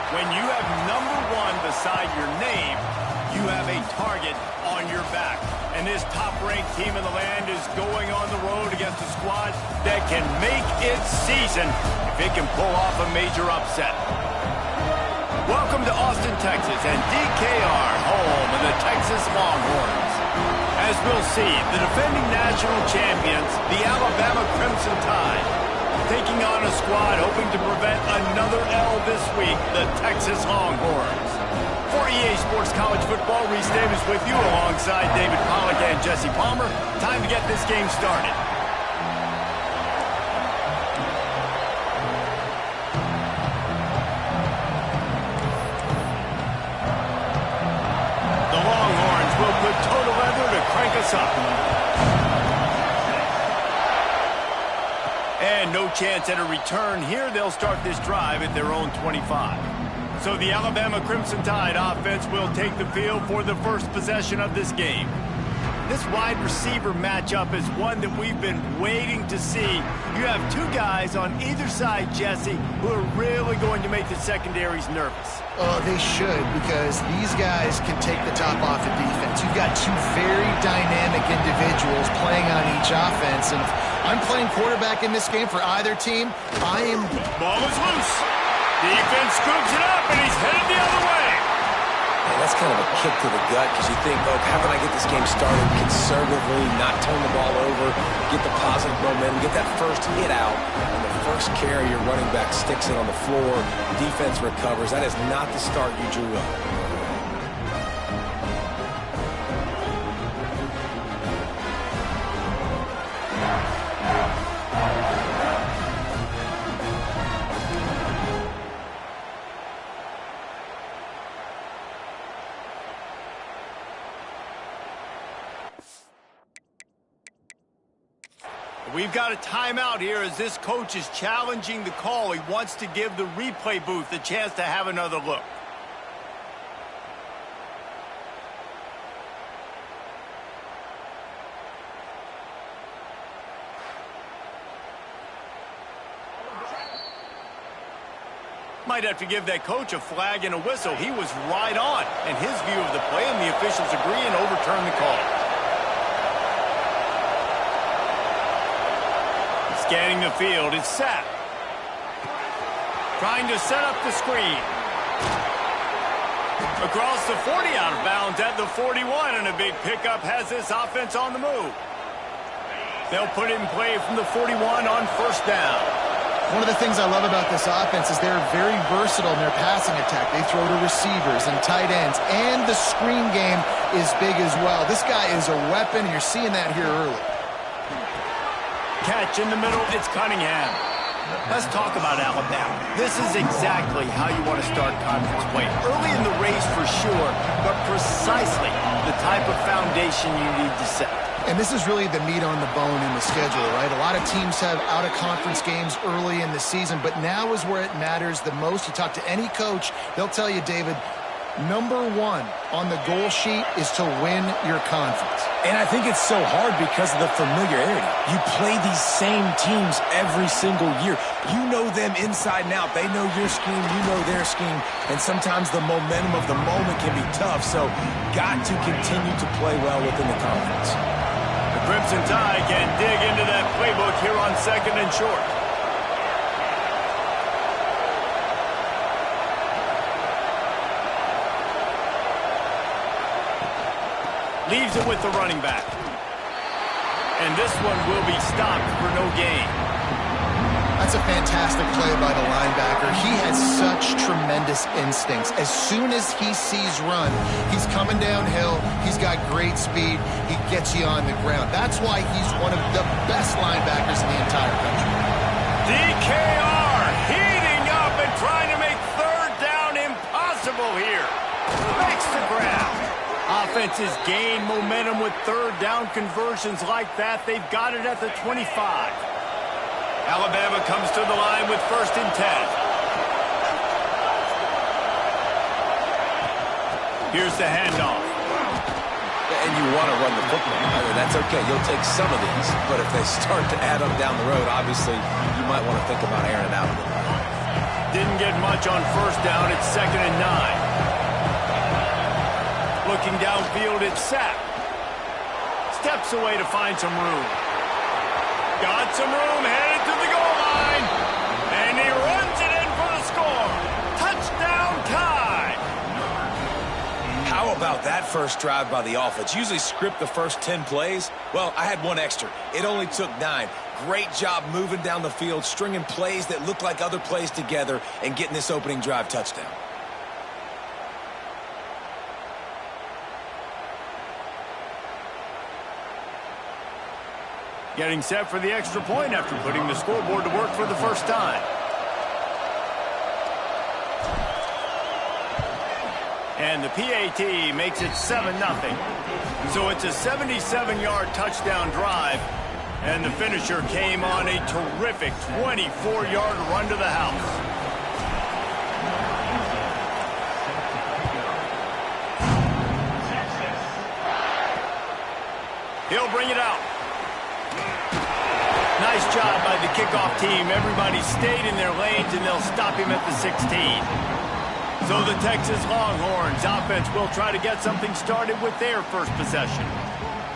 When you have #1 beside your name, you have a target on your back. And this top-ranked team in the land is going on the road against a squad that can make its season if it can pull off a major upset. Welcome to Austin, Texas, and DKR, home of the Texas Longhorns. As we'll see, the defending national champions, the Alabama Crimson Tide, taking on a squad hoping to prevent another L this week, the Texas Longhorns. For EA Sports College Football, Reese Davis with you alongside David Pollack and Jesse Palmer. Time to get this game started. The Longhorns will put total leather to crank us up. And no chance at a return here. They'll start this drive at their own 25. So the Alabama Crimson Tide offense will take the field for the first possession of this game. This wide receiver matchup is one that we've been waiting to see. You have two guys on either side, Jesse, who are really going to make the secondaries nervous. Oh, they should, because these guys can take the top off of defense. You've got two very dynamic individuals playing on each offense, and if I'm playing quarterback in this game for either team, I am... Ball is loose. Defense scoops it up, and he's headed the other way. Yeah, that's kind of a kick to the gut, because you think, oh, how can I get this game started conservatively, not turn the ball over, get the positive momentum, get that first hit out, and the first carry, your running back sticks it on the floor, defense recovers. That is not the start you drew up. We've got a timeout here as this coach is challenging the call. He wants to give the replay booth a chance to have another look. Might have to give that coach a flag and a whistle. He was right on in his view of the play, and the officials agree and overturn the call. Scanning the field, it's Sapp. Trying to set up the screen. Across the 40, out of bounds at the 41, and a big pickup has this offense on the move. They'll put it in play from the 41 on first down. One of the things I love about this offense is they're very versatile in their passing attack. They throw to receivers and tight ends, and the screen game is big as well. This guy is a weapon, and you're seeing that here early. Catch in the middle, it's Cunningham. Let's talk about Alabama. This is exactly how you want to start conference play. Early in the race for sure, but precisely the type of foundation you need to set. And this is really the meat on the bone in the schedule, right? A lot of teams have out-of-conference games early in the season, but now is where it matters the most. You talk to any coach, they'll tell you, David, #1 on the goal sheet is to win your conference. And I think it's so hard because of the familiarity. You play these same teams every single year. You know them inside and out. They know your scheme, you know their scheme, and sometimes the momentum of the moment can be tough, so got to continue to play well within the conference. The Crimson Tide can dig into that playbook here on 2nd and short. Leaves it with the running back. And this one will be stopped for no gain. That's a fantastic play by the linebacker. He has such tremendous instincts. As soon as he sees run, he's coming downhill. He's got great speed. He gets you on the ground. That's why he's one of the best linebackers in the entire country. DKR heating up and trying to make third down impossible here. Makes the grab. Offenses gain momentum with third down conversions like that. They've got it at the 25. Alabama comes to the line with 1st and 10. Here's the handoff. And you want to run the football. I mean, that's okay. You'll take some of these. But if they start to add up down the road, obviously, you might want to think about airing it out a little. didn't get much on first down. It's 2nd and 9. Looking downfield, it's Sapp. Steps away to find some room. Got some room, headed to the goal line. And he runs it in for the score. Touchdown, Tide. How about that first drive by the offense? Usually script the first 10 plays. Well, I had one extra. It only took 9. Great job moving down the field, stringing plays that look like other plays together, and getting this opening drive touchdown. Getting set for the extra point after putting the scoreboard to work for the first time. And the PAT makes it 7-0. So it's a 77-yard touchdown drive. And the finisher came on a terrific 24-yard run to the house. He'll bring it out. Nice job by the kickoff team. Everybody stayed in their lanes, and they'll stop him at the 16. So the Texas Longhorns offense will try to get something started with their first possession.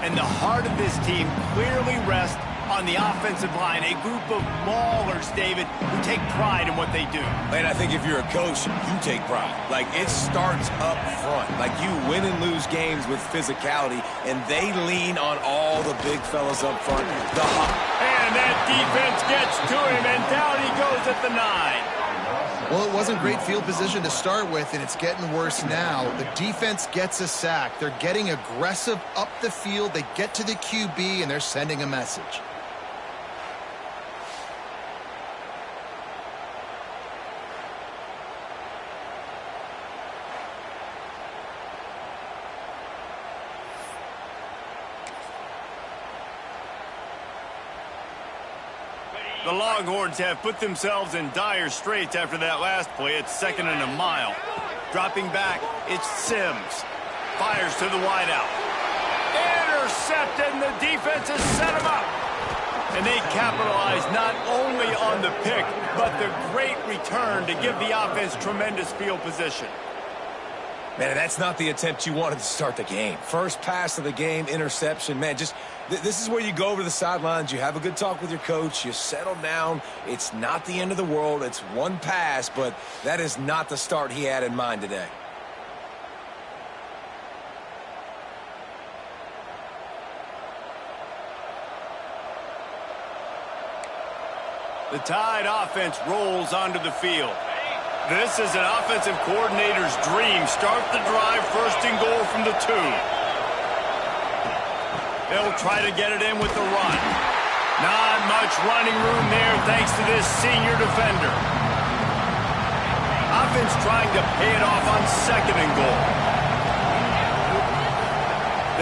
And the heart of this team clearly rests on the offensive line, a group of maulers, David, who take pride in what they do. Man, I think if you're a coach, you take pride. Like, it starts up front. Like, you win and lose games with physicality, and they lean on all the big fellas up front. And that defense gets to him, and down he goes at the 9. Well, it wasn't great field position to start with, and it's getting worse now. The defense gets a sack. They're getting aggressive up the field. They get to the QB, and they're sending a message. The Longhorns have put themselves in dire straits after that last play. It's 2nd and a mile. Dropping back, it's Sims. Fires to the wideout. Intercepted, and the defense has set him up. And they capitalize not only on the pick, but the great return to give the offense tremendous field position. Man, that's not the attempt you wanted to start the game. First pass of the game, interception. Man, just this is where you go over to the sidelines. You have a good talk with your coach. You settle down. It's not the end of the world. It's one pass, but that is not the start he had in mind today. The Tide offense rolls onto the field. This is an offensive coordinator's dream. Start the drive, 1st and goal from the 2. They'll try to get it in with the run. Not much running room there thanks to this senior defender. Offense trying to pay it off on 2nd and goal.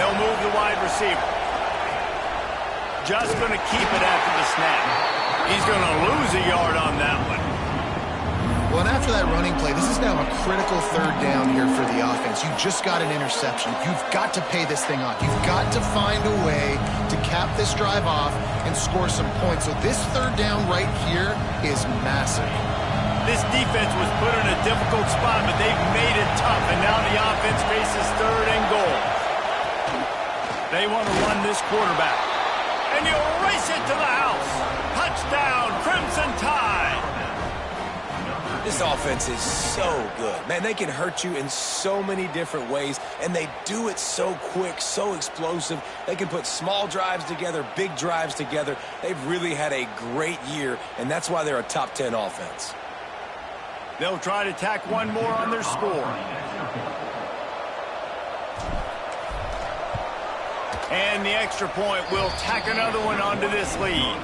They'll move the wide receiver. Just going to keep it after the snap. He's going to lose a yard on that one. Well, and after that running play, this is now a critical 3rd down here for the offense. You just got an interception. You've got to pay this thing off. You've got to find a way to cap this drive off and score some points. So this 3rd down right here is massive. This defense was put in a difficult spot, but they've made it tough, and now the offense faces 3rd and goal. They want to run this quarterback. And you race it to the house. Touchdown, Crimson Tide. This offense is so good. Man, they can hurt you in so many different ways, and they do it so quick, so explosive. They can put small drives together, big drives together. They've really had a great year, and that's why they're a top 10 offense. They'll try to tack one more on their score. And the extra point will tack another one onto this lead.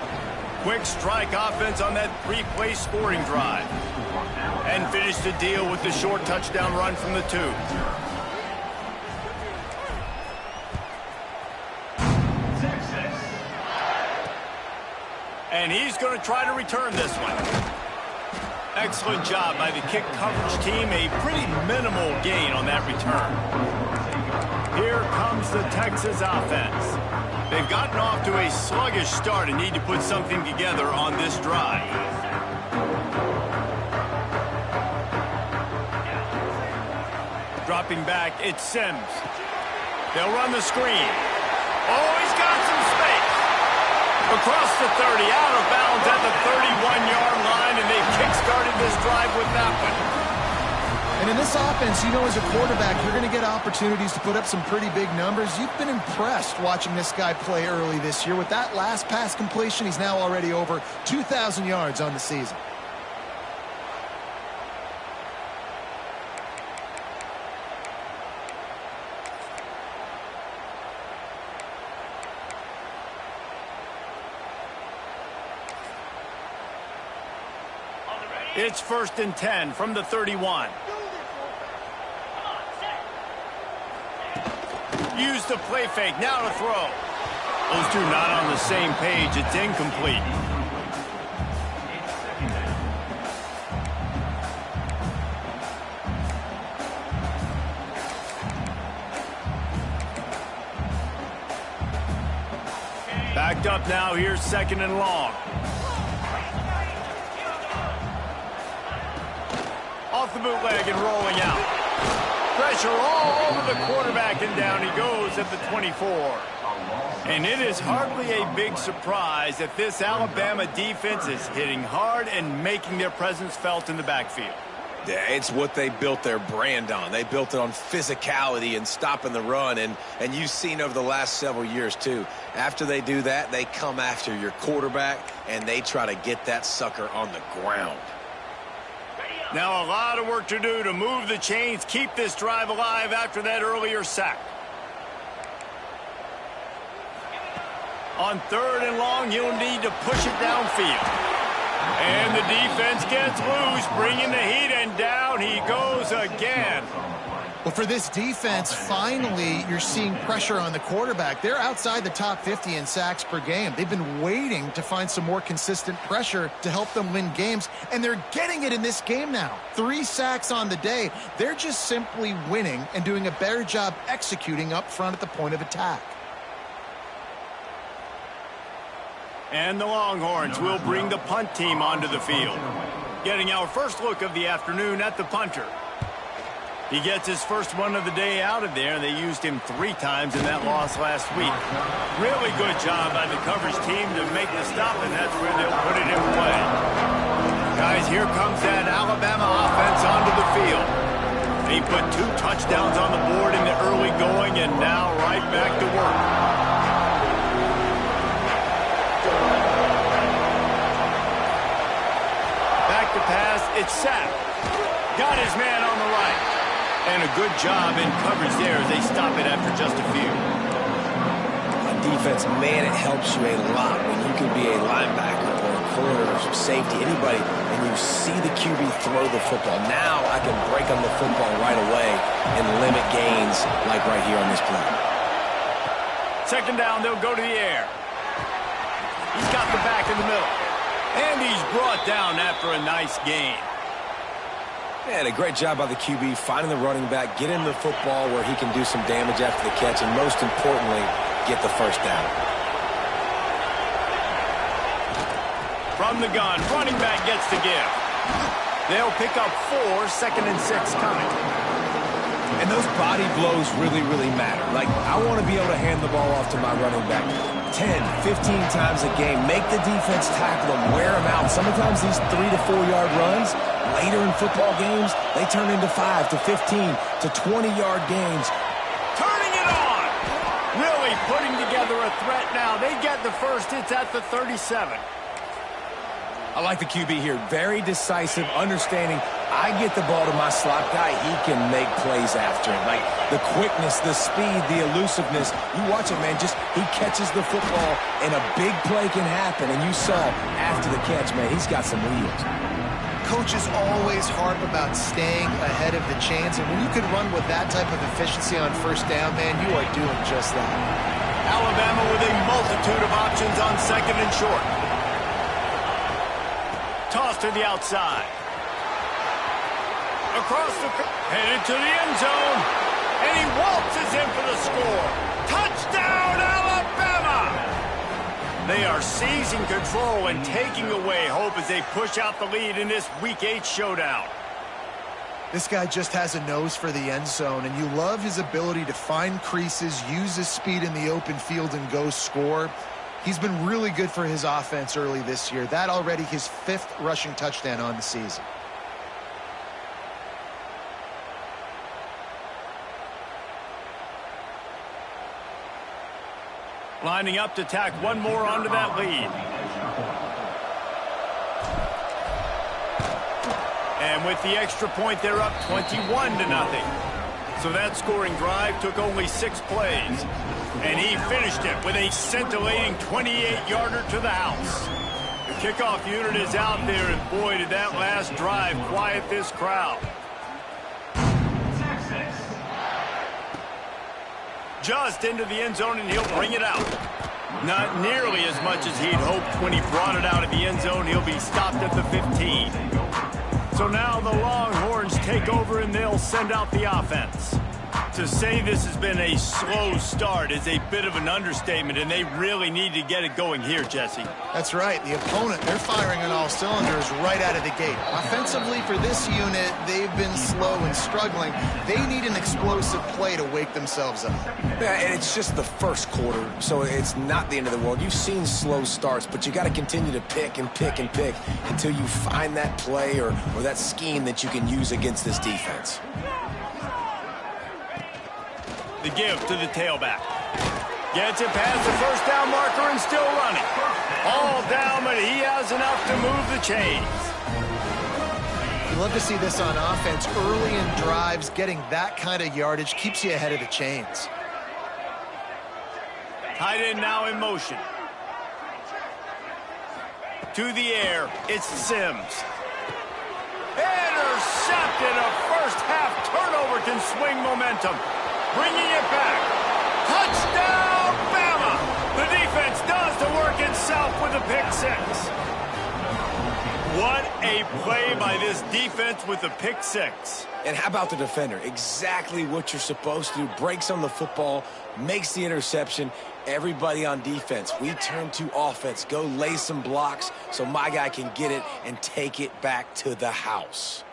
Quick strike offense on that 3-play scoring drive. And finish the deal with the short touchdown run from the 2. And he's going to try to return this one. Excellent job by the kick coverage team. A pretty minimal gain on that return. Here comes the Texas offense. They've gotten off to a sluggish start and need to put something together on this drive. Dropping back, it's Sims. They'll run the screen. Oh, he's got some space. Across the 30, out of bounds at the 31-yard line, and they've kick-started this drive with that one. And in this offense, you know, as a quarterback, you're going to get opportunities to put up some pretty big numbers. You've been impressed watching this guy play early this year. With that last pass completion, he's now already over 2,000 yards on the season. It's 1st and 10 from the 31. Use the play fake, now to throw. Those two not on the same page, it's incomplete. Backed up now, here's 2nd and long. Off the bootleg and rolling out. Pressure all over the quarterback, and down he goes at the 24. And it is hardly a big surprise that this Alabama defense is hitting hard and making their presence felt in the backfield. Yeah, it's what they built their brand on. They built it on physicality and stopping the run, and you've seen over the last several years, too. After they do that, they come after your quarterback, and they try to get that sucker on the ground. Now a lot of work to do to move the chains, keep this drive alive after that earlier sack. On 3rd and long, he'll need to push it downfield. And the defense gets loose, bringing the heat, and down he goes again. Well, for this defense, finally, you're seeing pressure on the quarterback. They're outside the top 50 in sacks per game. They've been waiting to find some more consistent pressure to help them win games, and they're getting it in this game now. 3 sacks on the day. They're just simply winning and doing a better job executing up front at the point of attack. And the Longhorns will bring the punt team onto the field. Getting our first look of the afternoon at the punter. He gets his first one of the day out of there. They used him 3 times in that loss last week. Really good job by the coverage team to make the stop, and that's where they'll put it in play. Guys, here comes that Alabama offense onto the field. They put 2 touchdowns on the board in the early going, and now right back to work. Back to pass, it's Sapp. Got his man on the right. And a good job in coverage there as they stop it after just a few. On defense, man, it helps you a lot when you can be a linebacker or a corner or safety, anybody, and you see the QB throw the football. Now I can break on the football right away and limit gains like right here on this play. 2nd down, they'll go to the air. He's got the back in the middle. And he's brought down after a nice gain. And a great job by the QB finding the running back, get him the football where he can do some damage after the catch, and most importantly, get the 1st down. From the gun, running back gets the give. They'll pick up 4, 2nd and 6 coming. And those body blows really, really matter. Like, I want to be able to hand the ball off to my running back 10, 15 times a game. Make the defense tackle them, wear them out. Sometimes these 3 to 4 yard runs, later in football games, they turn into 5 to 15 to 20-yard games. Turning it on! Really putting together a threat now. They get the first. It's at the 37. I like the QB here. Very decisive, understanding. I get the ball to my slot guy. He can make plays after it. Like the quickness, the speed, the elusiveness. You watch it, man. Just he catches the football, and a big play can happen. And you saw after the catch, man, he's got some wheels. Coaches always harp about staying ahead of the chains, and when you can run with that type of efficiency on 1st down, man, you are doing just that. Alabama with a multitude of options on 2nd and short. Toss to the outside. Across the headed to the end zone, and he waltzes in for the score. Touchdown, Alabama! They are seizing control and taking away hope as they push out the lead in this Week 8 showdown. This guy just has a nose for the end zone, and you love his ability to find creases, use his speed in the open field, and go score. He's been really good for his offense early this year. That already his 5th rushing touchdown on the season. Lining up to tack one more onto that lead. And with the extra point, they're up 21-0. So that scoring drive took only 6 plays. And he finished it with a scintillating 28-yarder to the house. The kickoff unit is out there, and boy, did that last drive quiet this crowd. Just into the end zone, and he'll bring it out. Not nearly as much as he'd hoped when he brought it out of the end zone. He'll be stopped at the 15. So now the Longhorns take over, and they'll send out the offense. To say this has been a slow start is a bit of an understatement, and they really need to get it going here, Jesse. That's right. The opponent, they're firing on all cylinders right out of the gate. Offensively, for this unit, they've been slow and struggling. They need an explosive play to wake themselves up. Yeah, and it's just the first quarter, so it's not the end of the world. You've seen slow starts, but you got to continue to pick and pick and pick until you find that play or that scheme that you can use against this defense. The give to the tailback. Gets it past the first down marker and still running. All down, but he has enough to move the chains. You love to see this on offense. Early in drives, getting that kind of yardage keeps you ahead of the chains. Tight end now in motion. To the air, it's Sims. Intercepted. A first-half turnover can swing momentum. Bringing it back. Touchdown, Bama! The defense does the work itself with a pick 6. What a play by this defense with the pick 6. And how about the defender? Exactly what you're supposed to do. Breaks on the football, makes the interception. Everybody on defense, we turn to offense. Go lay some blocks so my guy can get it and take it back to the house.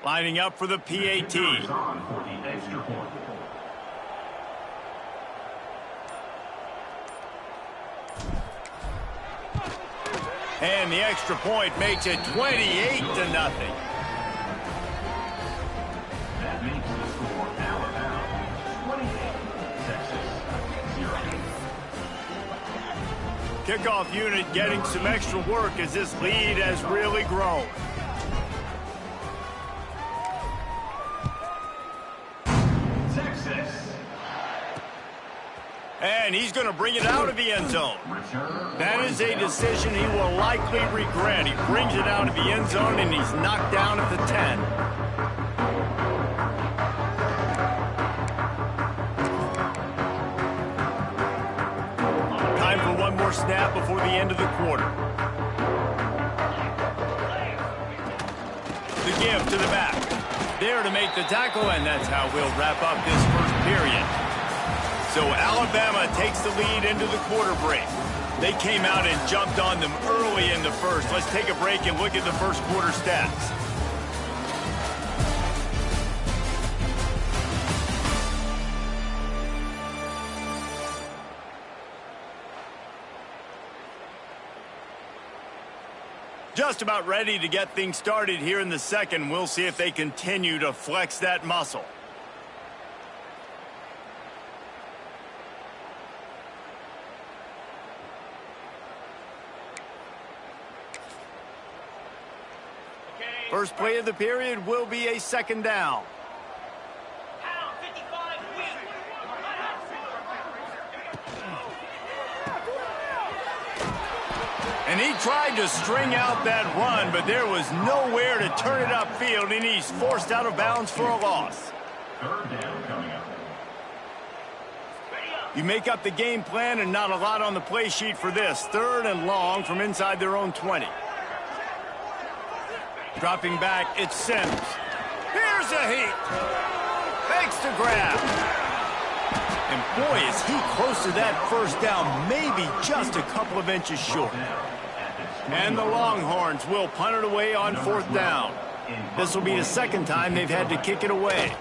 Lining up for the PAT. And the extra point makes it 28-0. That makes the score Alabama 28, Texas 0. Kickoff unit getting some extra work as this lead has really grown. And he's going to bring it out of the end zone. That is a decision he will likely regret. He brings it out of the end zone, and he's knocked down at the 10. Time for one more snap before the end of the quarter. The give to the back. There to make the tackle, and that's how we'll wrap up this first period. So Alabama takes the lead into the quarter break. They came out and jumped on them early in the first. Let's take a break and look at the first quarter stats. Just about ready to get things started here in the second. We'll see if they continue to flex that muscle. First play of the period will be a second down. And he tried to string out that run, but there was nowhere to turn it upfield, and he's forced out of bounds for a loss. Third down coming up. You make up the game plan and not a lot on the play sheet for this. Third and long from inside their own 20. Dropping back, it's Sims. Here's There's a heat. Makes the grab. And boy, is he close to that first down, maybe just a couple of inches short. And the Longhorns will punt it away on 4th down. This will be the second time they've had to kick it away.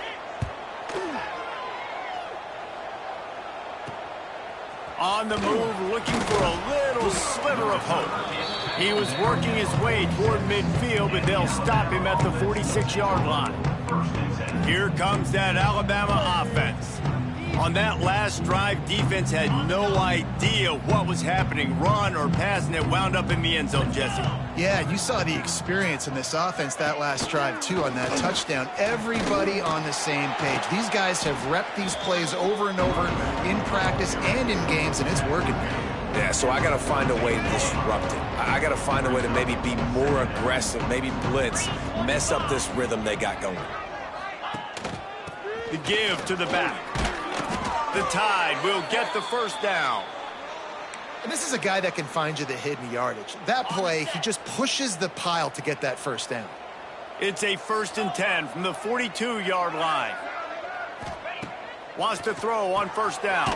On the move, looking for a little sliver of hope. He was working his way toward midfield, but they'll stop him at the 46-yard line. Here comes that Alabama offense. On that last drive, defense had no idea what was happening, run or pass, and it wound up in the end zone, Jesse. Yeah, you saw the experience in this offense that last drive, too, on that touchdown. Everybody on the same page. These guys have repped these plays over and over in practice and in games, and it's working. Yeah, so I got to find a way to disrupt it. I got to find a way to maybe be more aggressive, maybe blitz, mess up this rhythm they got going. The give to the back. The Tide will get the first down. And this is a guy that can find you the hidden yardage. That play, he just pushes the pile to get that first down. It's a 1st and 10 from the 42-yard line. Wants to throw on 1st down.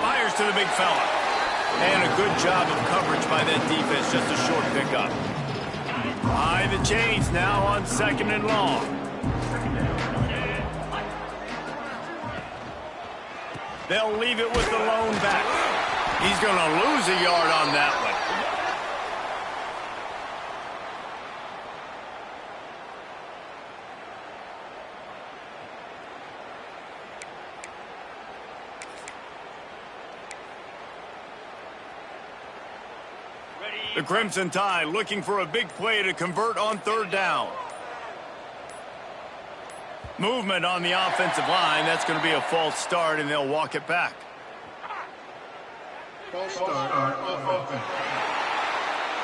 Fires to the big fella. And a good job of coverage by that defense, just a short pickup. Behind the chains now on 2nd and long. They'll leave it with the lone back. He's going to lose a yard on that one. The Crimson Tide looking for a big play to convert on 3rd down. Movement on the offensive line. That's going to be a false start, and they'll walk it back. False start on offense.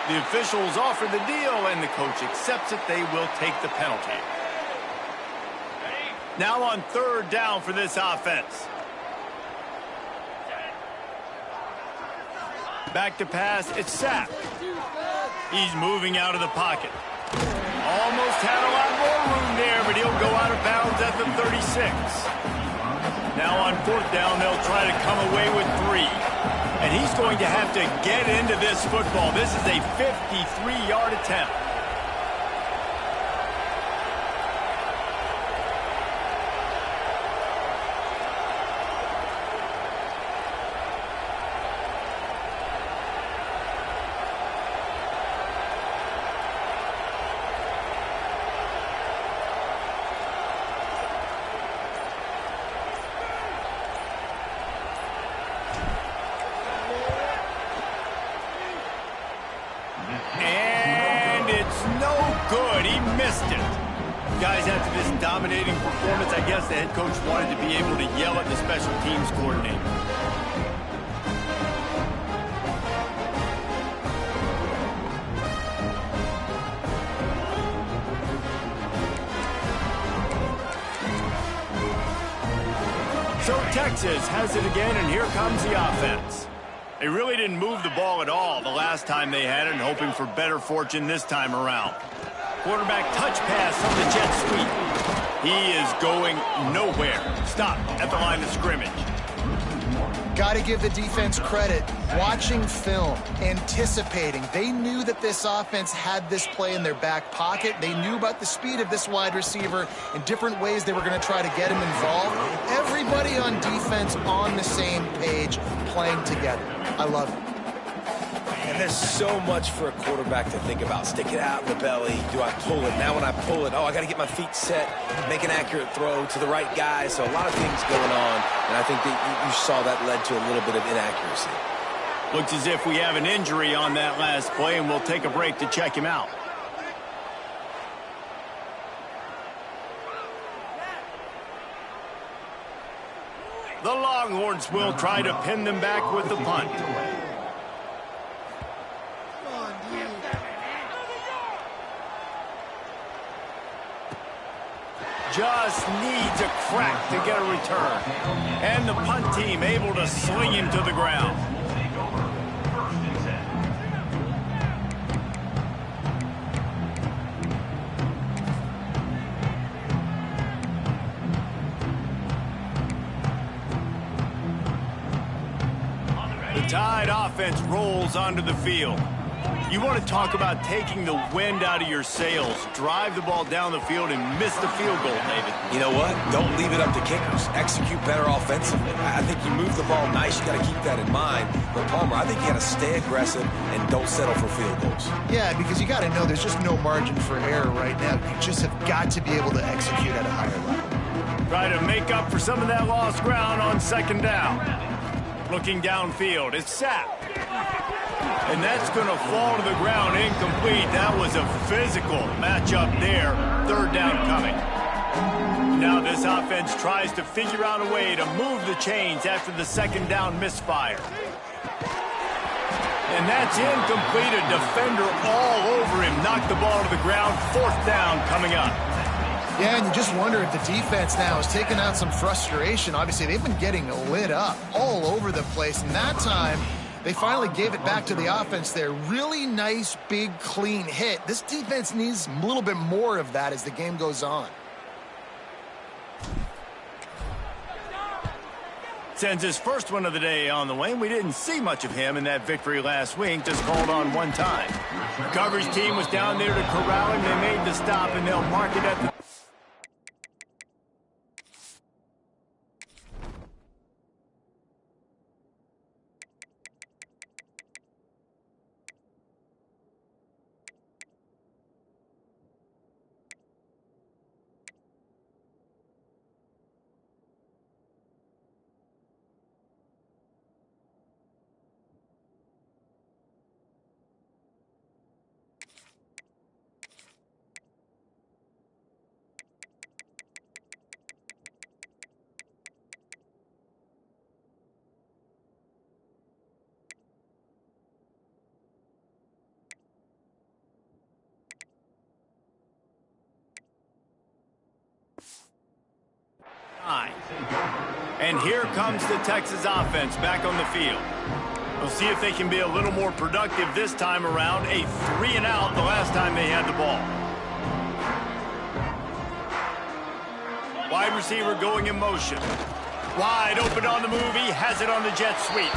The officials offer the deal, and the coach accepts it. They will take the penalty. Now on 3rd down for this offense. Back to pass. It's sacked. He's moving out of the pocket. Almost had a lot more room there, but he'll go out of bounds at the 36. Now on 4th down, they'll try to come away with 3. And he's going to have to get into this football. This is a 53-yard attempt. Good, he missed it. Guys, after this dominating performance, I guess the head coach wanted to be able to yell at the special teams coordinator. So Texas has it again, and here comes the offense. They really didn't move the ball at all the last time they had it, and hoping for better fortune this time around. Quarterback touch pass on the jet sweep. He is going nowhere. Stop at the line of scrimmage. Got to give the defense credit. Watching film, anticipating. They knew that this offense had this play in their back pocket. They knew about the speed of this wide receiver and different ways they were going to try to get him involved. Everybody on defense on the same page, playing together. I love it. And there's so much for a quarterback to think about. Stick it out in the belly. Do I pull it? Now when I pull it, I got to get my feet set, make an accurate throw to the right guy. So a lot of things going on, and I think that you saw that led to a little bit of inaccuracy. Looks as if we have an injury on that last play, and we'll take a break to check him out. The Longhorns will try to pin them back with the punt. Just needs a crack to get a return. And the punt team able to sling him to the ground. Tide offense rolls onto the field. You want to talk about taking the wind out of your sails. Drive the ball down the field and miss the field goal, David. You know what? Don't leave it up to kickers. Execute better offensively. I think you move the ball nice. You got to keep that in mind. But Palmer, I think you got to stay aggressive and don't settle for field goals. Yeah, because you got to know there's just no margin for error right now. You just have got to be able to execute at a higher level. Try to make up for some of that lost ground on second down. Looking downfield, it's sapped. And that's going to fall to the ground incomplete. That was a physical matchup there. Third down coming. Now this offense tries to figure out a way to move the chains after the second down misfire. And that's incomplete. A defender all over him. Knocked the ball to the ground. Fourth down coming up. Yeah, and you just wonder if the defense now is taking out some frustration. Obviously, they've been getting lit up all over the place. And that time, they finally gave it back to the offense there. Really nice, big, clean hit. This defense needs a little bit more of that as the game goes on. Sends his first one of the day on the way. We didn't see much of him in that victory last week. Just called on one time. The coverage team was down there to corral him. They made the stop, and they'll mark it at the... And here comes the Texas offense back on the field. We'll see if they can be a little more productive this time around. A 3-and-out the last time they had the ball. Wide receiver going in motion. Wide open on the move. He has it on the jet sweep.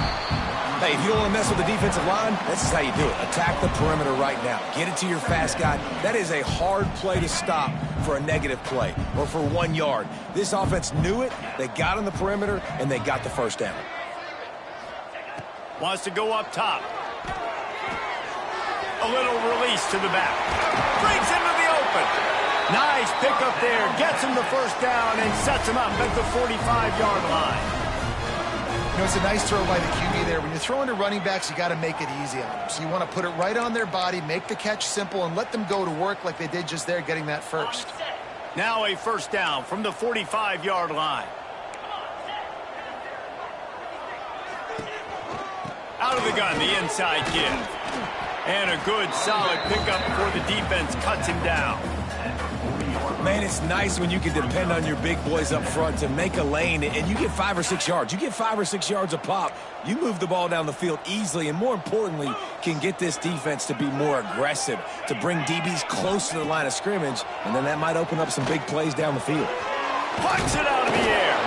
Hey, if you don't want to mess with the defensive line, this is how you do it. Attack the perimeter right now. Get it to your fast guy. That is a hard play to stop for a negative play or for 1 yard. This offense knew it. They got on the perimeter, and they got the first down. Wants to go up top. A little release to the back. Breaks into the open. Nice pickup there. Gets him the first down and sets him up at the 45-yard line. You know, it's a nice throw by the QB there. When you're throwing to running backs, you got to make it easy on them. So you want to put it right on their body, make the catch simple, and let them go to work like they did just there, getting that first. Now a first down from the 45-yard line. Out of the gun, the inside give. And a good, solid pickup before the defense cuts him down. Man, it's nice when you can depend on your big boys up front to make a lane, and you get 5 or 6 yards. You get 5 or 6 yards a pop. You move the ball down the field easily, and more importantly, can get this defense to be more aggressive, to bring DBs close to the line of scrimmage, and then that might open up some big plays down the field. Pucks it out of the air.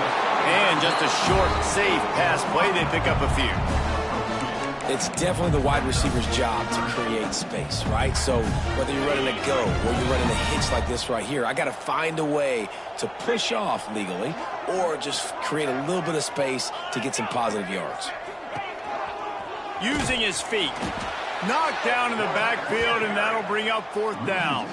And just a short, safe pass play. They pick up a few. It's definitely the wide receiver's job to create space, right? So whether you're running a go or you're running a hitch like this right here, I got to find a way to push off legally or just create a little bit of space to get some positive yards. Using his feet. Knocked down in the backfield, and that'll bring up fourth down.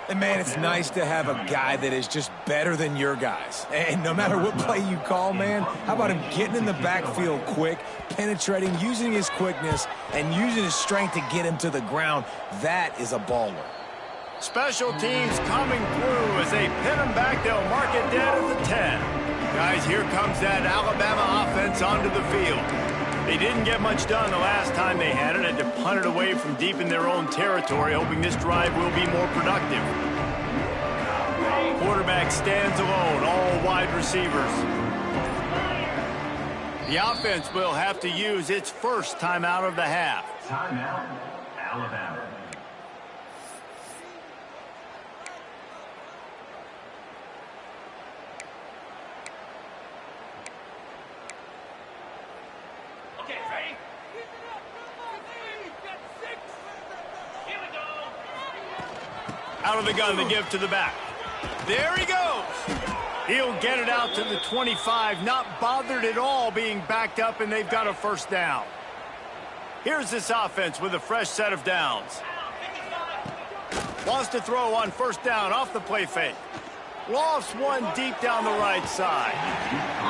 And, man, it's nice to have a guy that is just better than your guys. And no matter what play you call, man, how about him getting in the backfield quick, penetrating, using his quickness, and using his strength to get him to the ground? That is a baller. Special teams coming through as they pin him back. They'll mark it dead at the 10. Guys, here comes that Alabama offense onto the field. They didn't get much done the last time they had it. Had to punt it away from deep in their own territory, hoping this drive will be more productive. Quarterback stands alone, all wide receivers. The offense will have to use its first timeout of the half. Timeout, Alabama. Out of the gun, the give to the back. There he goes. He'll get it out to the 25, not bothered at all being backed up, and they've got a first down. Here's this offense with a fresh set of downs. Wants to throw on first down off the play fake. Lofts one deep down the right side.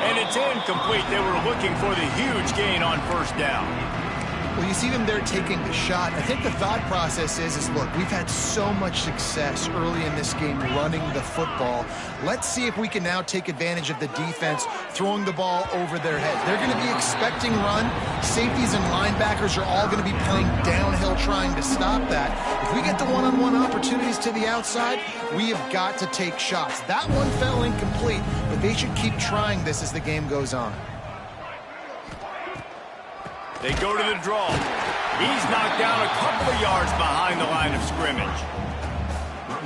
And it's incomplete. They were looking for the huge gain on first down. Well, you see them there taking the shot. I think the thought process is look, we've had so much success early in this game running the football. Let's see if we can now take advantage of the defense throwing the ball over their heads. They're going to be expecting run. Safeties and linebackers are all going to be playing downhill trying to stop that. If we get the one-on-one opportunities to the outside, we have got to take shots. That one fell incomplete, but they should keep trying this as the game goes on. They go to the draw. He's knocked down a couple of yards behind the line of scrimmage.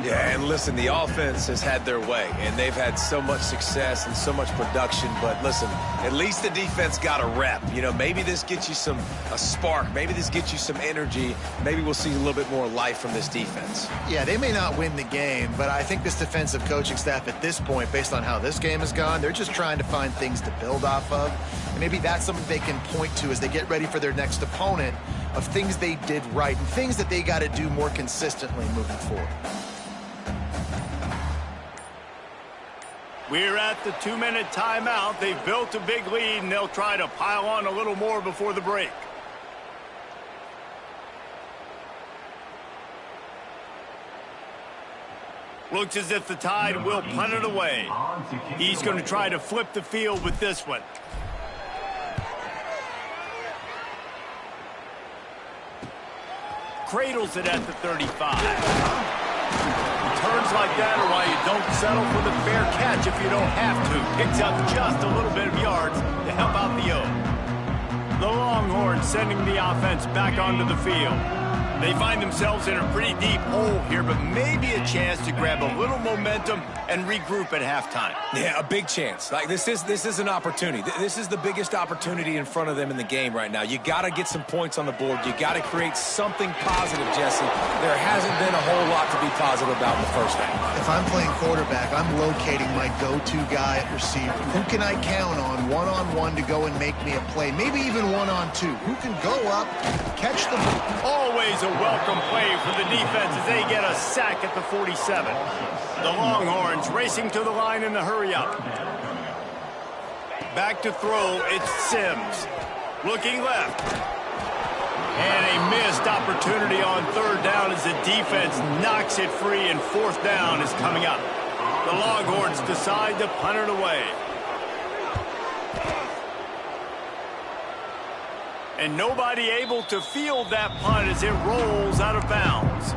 Yeah, and listen, the offense has had their way, and they've had so much success and so much production. But listen, at least the defense got a rep. You know, maybe this gets you a spark. Maybe this gets you some energy. Maybe we'll see a little bit more life from this defense. Yeah, they may not win the game, but I think this defensive coaching staff at this point, based on how this game has gone, they're just trying to find things to build off of. And maybe that's something they can point to as they get ready for their next opponent of things they did right and things that they got to do more consistently moving forward. We're at the 2-minute timeout. They've built a big lead, and they'll try to pile on a little more before the break. Looks as if the Tide will punt it away. He's going to try to flip the field with this one. Cradles it at the 35. Turns like that are why you don't settle for the fair catch if you don't have to. Picks up just a little bit of yards to help out the O. The Longhorns sending the offense back onto the field. They find themselves in a pretty deep hole here, but maybe a chance to grab a little momentum and regroup at halftime. Yeah, a big chance. Like this is an opportunity. This is the biggest opportunity in front of them in the game right now. You got to get some points on the board. You got to create something positive, Jesse. There hasn't been a whole lot to be positive about in the first half. If I'm playing quarterback, I'm locating my go-to guy at receiver. Who can I count on one-on-one to go and make me a play? Maybe even one-on-two. Who can go up, catch the ball? Always a welcome play for the defense as they get a sack at the 47. The Longhorns racing to the line in the hurry-up. Back to throw, it's Sims. Looking left. And a missed opportunity on third down as the defense knocks it free, and fourth down is coming up. The Longhorns decide to punt it away. And nobody able to field that punt as it rolls out of bounds.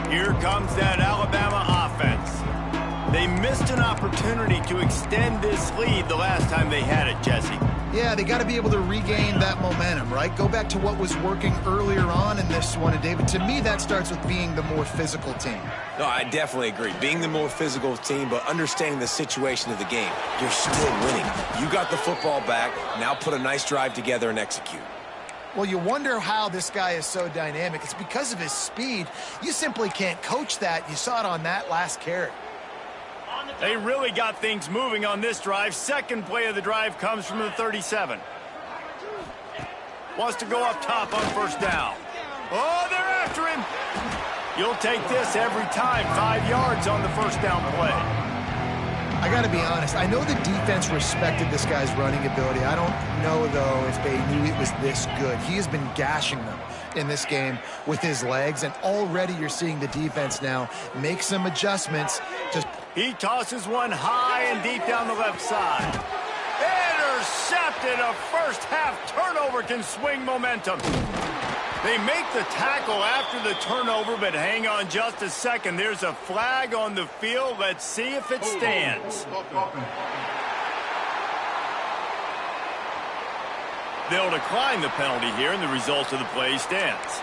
Here comes that Alabama offense. They missed an opportunity to extend this lead the last time they had it, Jesse. Yeah, they got to be able to regain that momentum, right? Go back to what was working earlier on in this one. And, David, to me, that starts with being the more physical team. No, I definitely agree. Being the more physical team, but understanding the situation of the game. You're still winning. You got the football back. Now put a nice drive together and execute. Well, you wonder how this guy is so dynamic. It's because of his speed. You simply can't coach that. You saw it on that last carry. They really got things moving on this drive. Second play of the drive comes from the 37. Wants to go up top on first down. Oh, they're after him. You'll take this every time. 5 yards on the first down play. I got to be honest. I know the defense respected this guy's running ability. I don't know, though, if they knew it was this good. He has been gashing them in this game with his legs, and already you're seeing the defense now make some adjustments. He tosses one high and deep down the left side. Intercepted. A first-half turnover can swing momentum. They make the tackle after the turnover, but hang on just a second. There's a flag on the field. Let's see if it stands. They'll decline the penalty here, and the result of the play stands.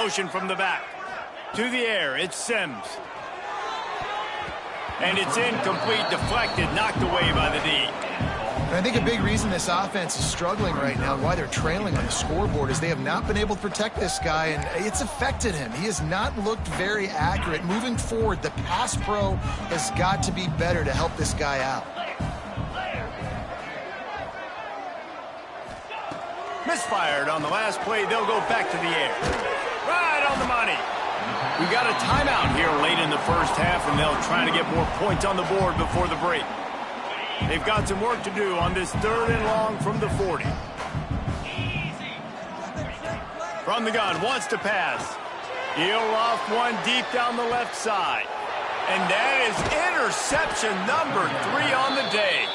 Motion from the back. To the air, it's Sims. And it's incomplete, deflected, knocked away by the D. I think a big reason this offense is struggling right now and why they're trailing on the scoreboard is they have not been able to protect this guy, and it's affected him. He has not looked very accurate. Moving forward, the pass pro has got to be better to help this guy out. Misfired on the last play. They'll go back to the air. Right on the money. We got a timeout here late in the first half, and they'll try to get more points on the board before the break. They've got some work to do on this 3rd and long from the 40. From the gun, wants to pass. He'll loft one deep down the left side. And that is interception number 3 on the day.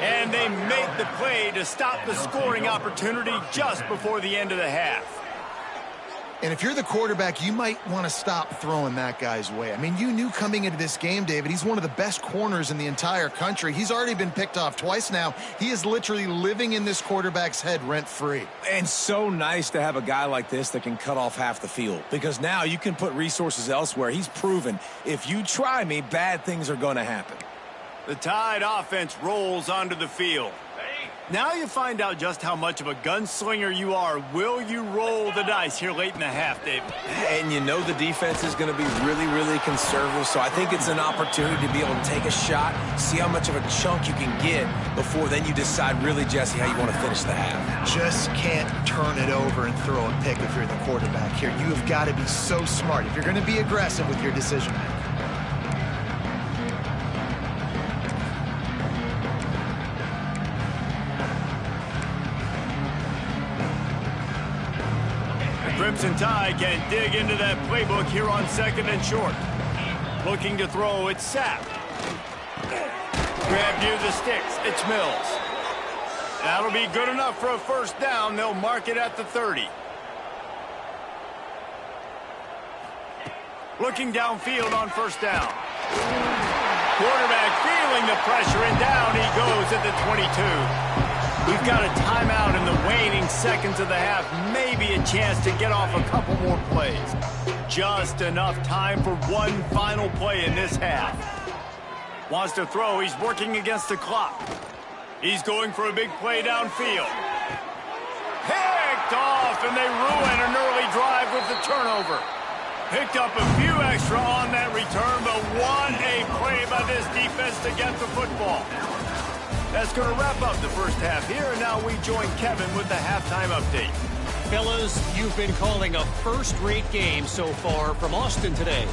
And they make the play to stop the scoring opportunity just before the end of the half. And if you're the quarterback, you might want to stop throwing that guy's way. I mean, you knew coming into this game, David, he's one of the best corners in the entire country. He's already been picked off twice now. He is literally living in this quarterback's head rent-free. And so nice to have a guy like this that can cut off half the field, because now you can put resources elsewhere. He's proven if you try me, bad things are going to happen. The Tide offense rolls onto the field. Now you find out just how much of a gunslinger you are. Will you roll the dice here late in the half, Dave? And you know the defense is going to be really, really conservative, so I think it's an opportunity to be able to take a shot, see how much of a chunk you can get before then you decide really, Jesse, how you want to finish the half. Just can't turn it over and throw a pick if you're the quarterback here. You have got to be so smart if you're going to be aggressive with your decision making. Crimson Tide can dig into that playbook here on 2nd and short. Looking to throw, it's Sapp. Grab near the sticks, it's Mills. That'll be good enough for a first down. They'll mark it at the 30. Looking downfield on first down. Quarterback feeling the pressure, and down he goes at the 22. We've got a timeout in the waning seconds of the half. Maybe a chance to get off a couple more plays. Just enough time for one final play in this half. Wants to throw. He's working against the clock. He's going for a big play downfield. Picked off, and they ruin an early drive with the turnover. Picked up a few extra on that return, but what a play by this defense to get the football. That's going to wrap up the first half here, and now we join Kevin with the halftime update. Fellas, you've been calling a first-rate game so far from Austin today.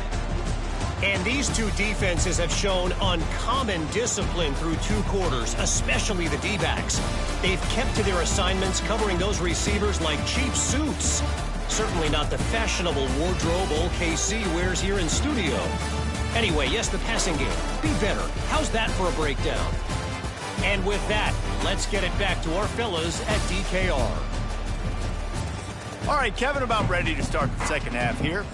And these two defenses have shown uncommon discipline through 2 quarters, especially the D-backs. They've kept to their assignments, covering those receivers like cheap suits. Certainly not the fashionable wardrobe old KC wears here in studio. Anyway, yes, the passing game. Be better. How's that for a breakdown? And with that, let's get it back to our fellas at DKR. All right, Kevin, about ready to start the second half here.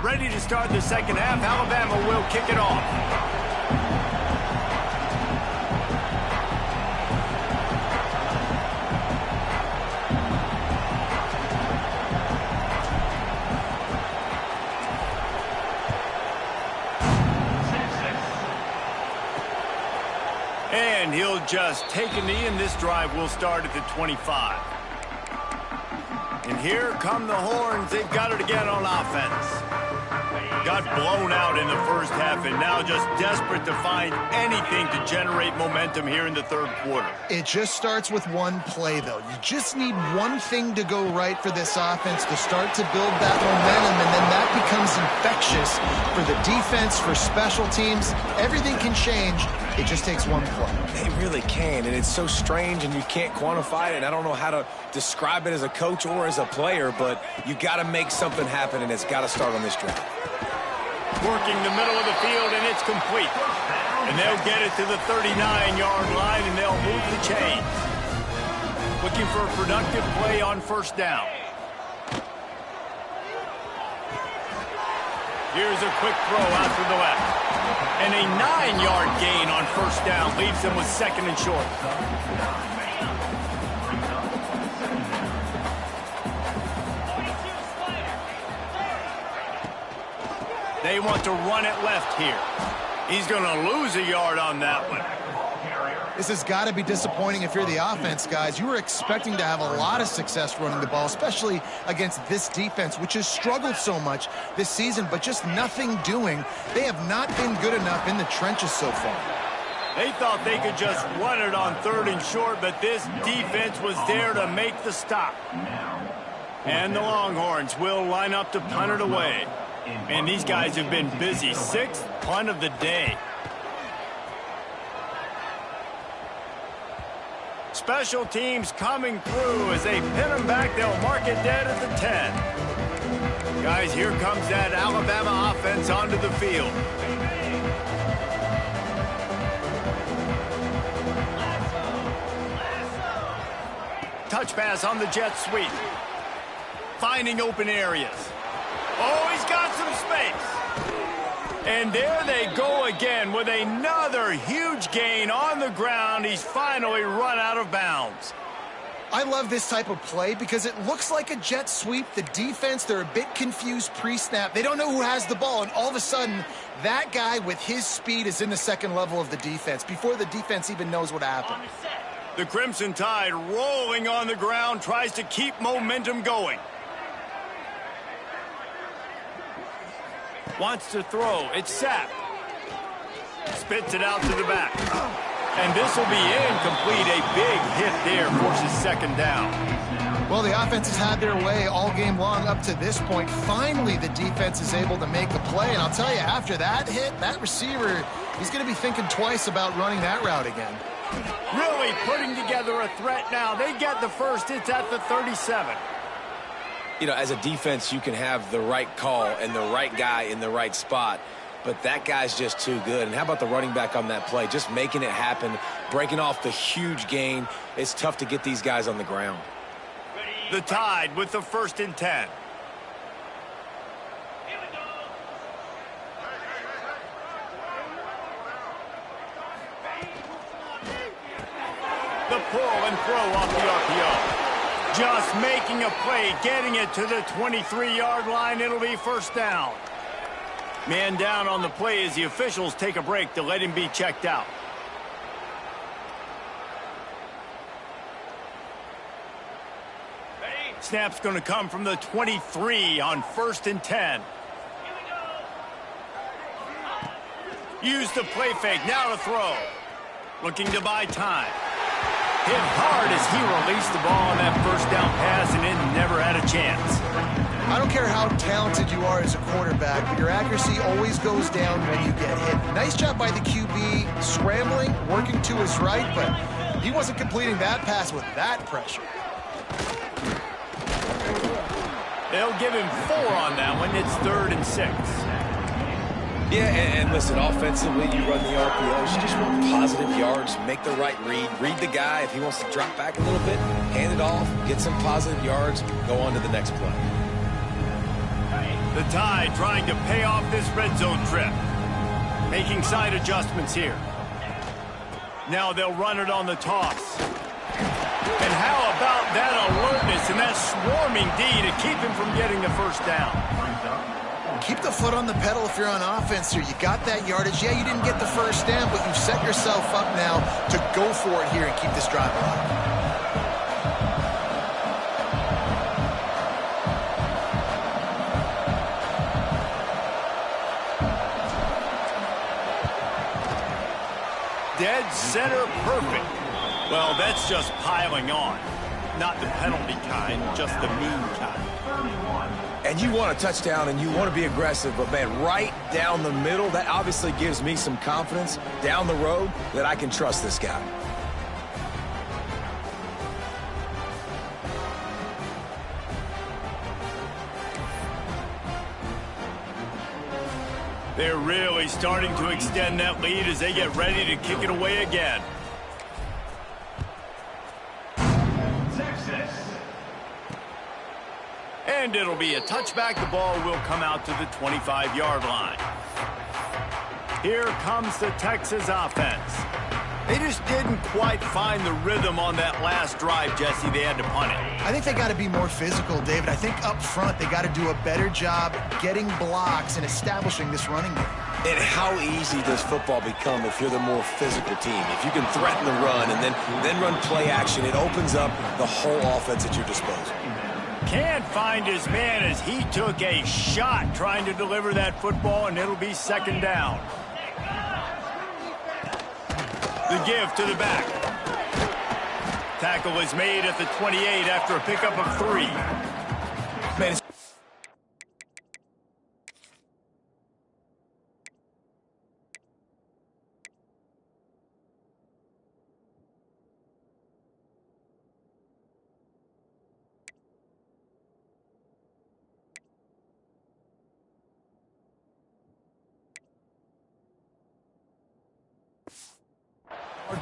Ready to start the second half. Alabama will kick it off. And he'll just take a knee, and this drive will start at the 25. And here come the horns. They've got it again on offense. Got blown out in the first half, and now just desperate to find anything to generate momentum here in the third quarter. It just starts with one play, though. You just need one thing to go right for this offense to start to build that momentum, and then that becomes infectious for the defense, for special teams. Everything can change. It just takes one play. It really can, and it's so strange, and you can't quantify it, and I don't know how to describe it as a coach or as a player, but you got to make something happen, and it's got to start on this drive. Working the middle of the field, and it's complete. And they'll get it to the 39-yard line, and they'll move the chains. Looking for a productive play on first down. Here's a quick throw out to the left. And a 9-yard gain on first down leaves them with second and short. They want to run it left here. He's going to lose a yard on that one. This has got to be disappointing if you're the offense, guys. You were expecting to have a lot of success running the ball, especially against this defense, which has struggled so much this season, but just nothing doing. They have not been good enough in the trenches so far. They thought they could just run it on third and short, but this defense was there to make the stop. And the Longhorns will line up to punt it away. And these guys have been busy. 6th punt of the day. Special teams coming through as they pin them back. They'll mark it dead at the 10. Guys, here comes that Alabama offense onto the field. Touch pass on the jet sweep. Finding open areas. Oh, he's got some space. And there they go again with another huge gain on the ground. He's finally run out of bounds. I love this type of play because it looks like a jet sweep. The defense, they're a bit confused pre-snap. They don't know who has the ball, and all of a sudden, that guy with his speed is in the second level of the defense before the defense even knows what happened. The Crimson Tide rolling on the ground, tries to keep momentum going. Wants to throw. It's sapped. Spits it out to the back. And this will be incomplete. A big hit there forces second down. Well, the offense has had their way all game long up to this point. Finally, the defense is able to make a play. And I'll tell you, after that hit, that receiver, he's going to be thinking twice about running that route again. Really putting together a threat now. They get the first. It's at the 37. You know, as a defense, you can have the right call and the right guy in the right spot, but that guy's just too good. And how about the running back on that play? Just making it happen, breaking off the huge gain. It's tough to get these guys on the ground. The Tide with the 1st and 10. The pull and throw off the RPO. Just making a play, getting it to the 23-yard line. It'll be first down. Man down on the play as the officials take a break to let him be checked out. Snap's going to come from the 23 on 1st and 10. Use the play fake, now to throw. Looking to buy time. Hit hard as he released the ball on that first down pass and it never had a chance. I don't care how talented you are as a quarterback, but your accuracy always goes down when you get hit. Nice job by the QB scrambling, working to his right, but he wasn't completing that pass with that pressure. They'll give him 4 on that one. It's 3rd and 6. Yeah, and listen, offensively, you run the RPOs, you just want positive yards, make the right read the guy. If he wants to drop back a little bit, hand it off, get some positive yards, go on to the next play. The Tide trying to pay off this red zone trip. Making side adjustments here. Now they'll run it on the toss. And how about that alertness and that swarming D to keep him from getting the first down? Keep the foot on the pedal if you're on offense here. You got that yardage. Yeah, you didn't get the first down, but you've set yourself up now to go for it here and keep this drive alive. Dead center perfect. Well, that's just piling on. Not the penalty kind, just the mean kind. And you want a touchdown and you want to be aggressive, but man, right down the middle, that obviously gives me some confidence down the road that I can trust this guy. They're really starting to extend that lead as they get ready to kick it away again. And it'll be a touchback. The ball will come out to the 25-yard line. Here comes the Texas offense. They just didn't quite find the rhythm on that last drive, Jesse. They had to punt it. I think they got to be more physical, David. I think up front they got to do a better job getting blocks and establishing this running game. And how easy does football become if you're the more physical team? If you can threaten the run and then run play action, it opens up the whole offense at your disposal. Can't find his man as he took a shot trying to deliver that football, and it'll be second down. The give to the back. Tackle is made at the 28 after a pickup of 3. Man,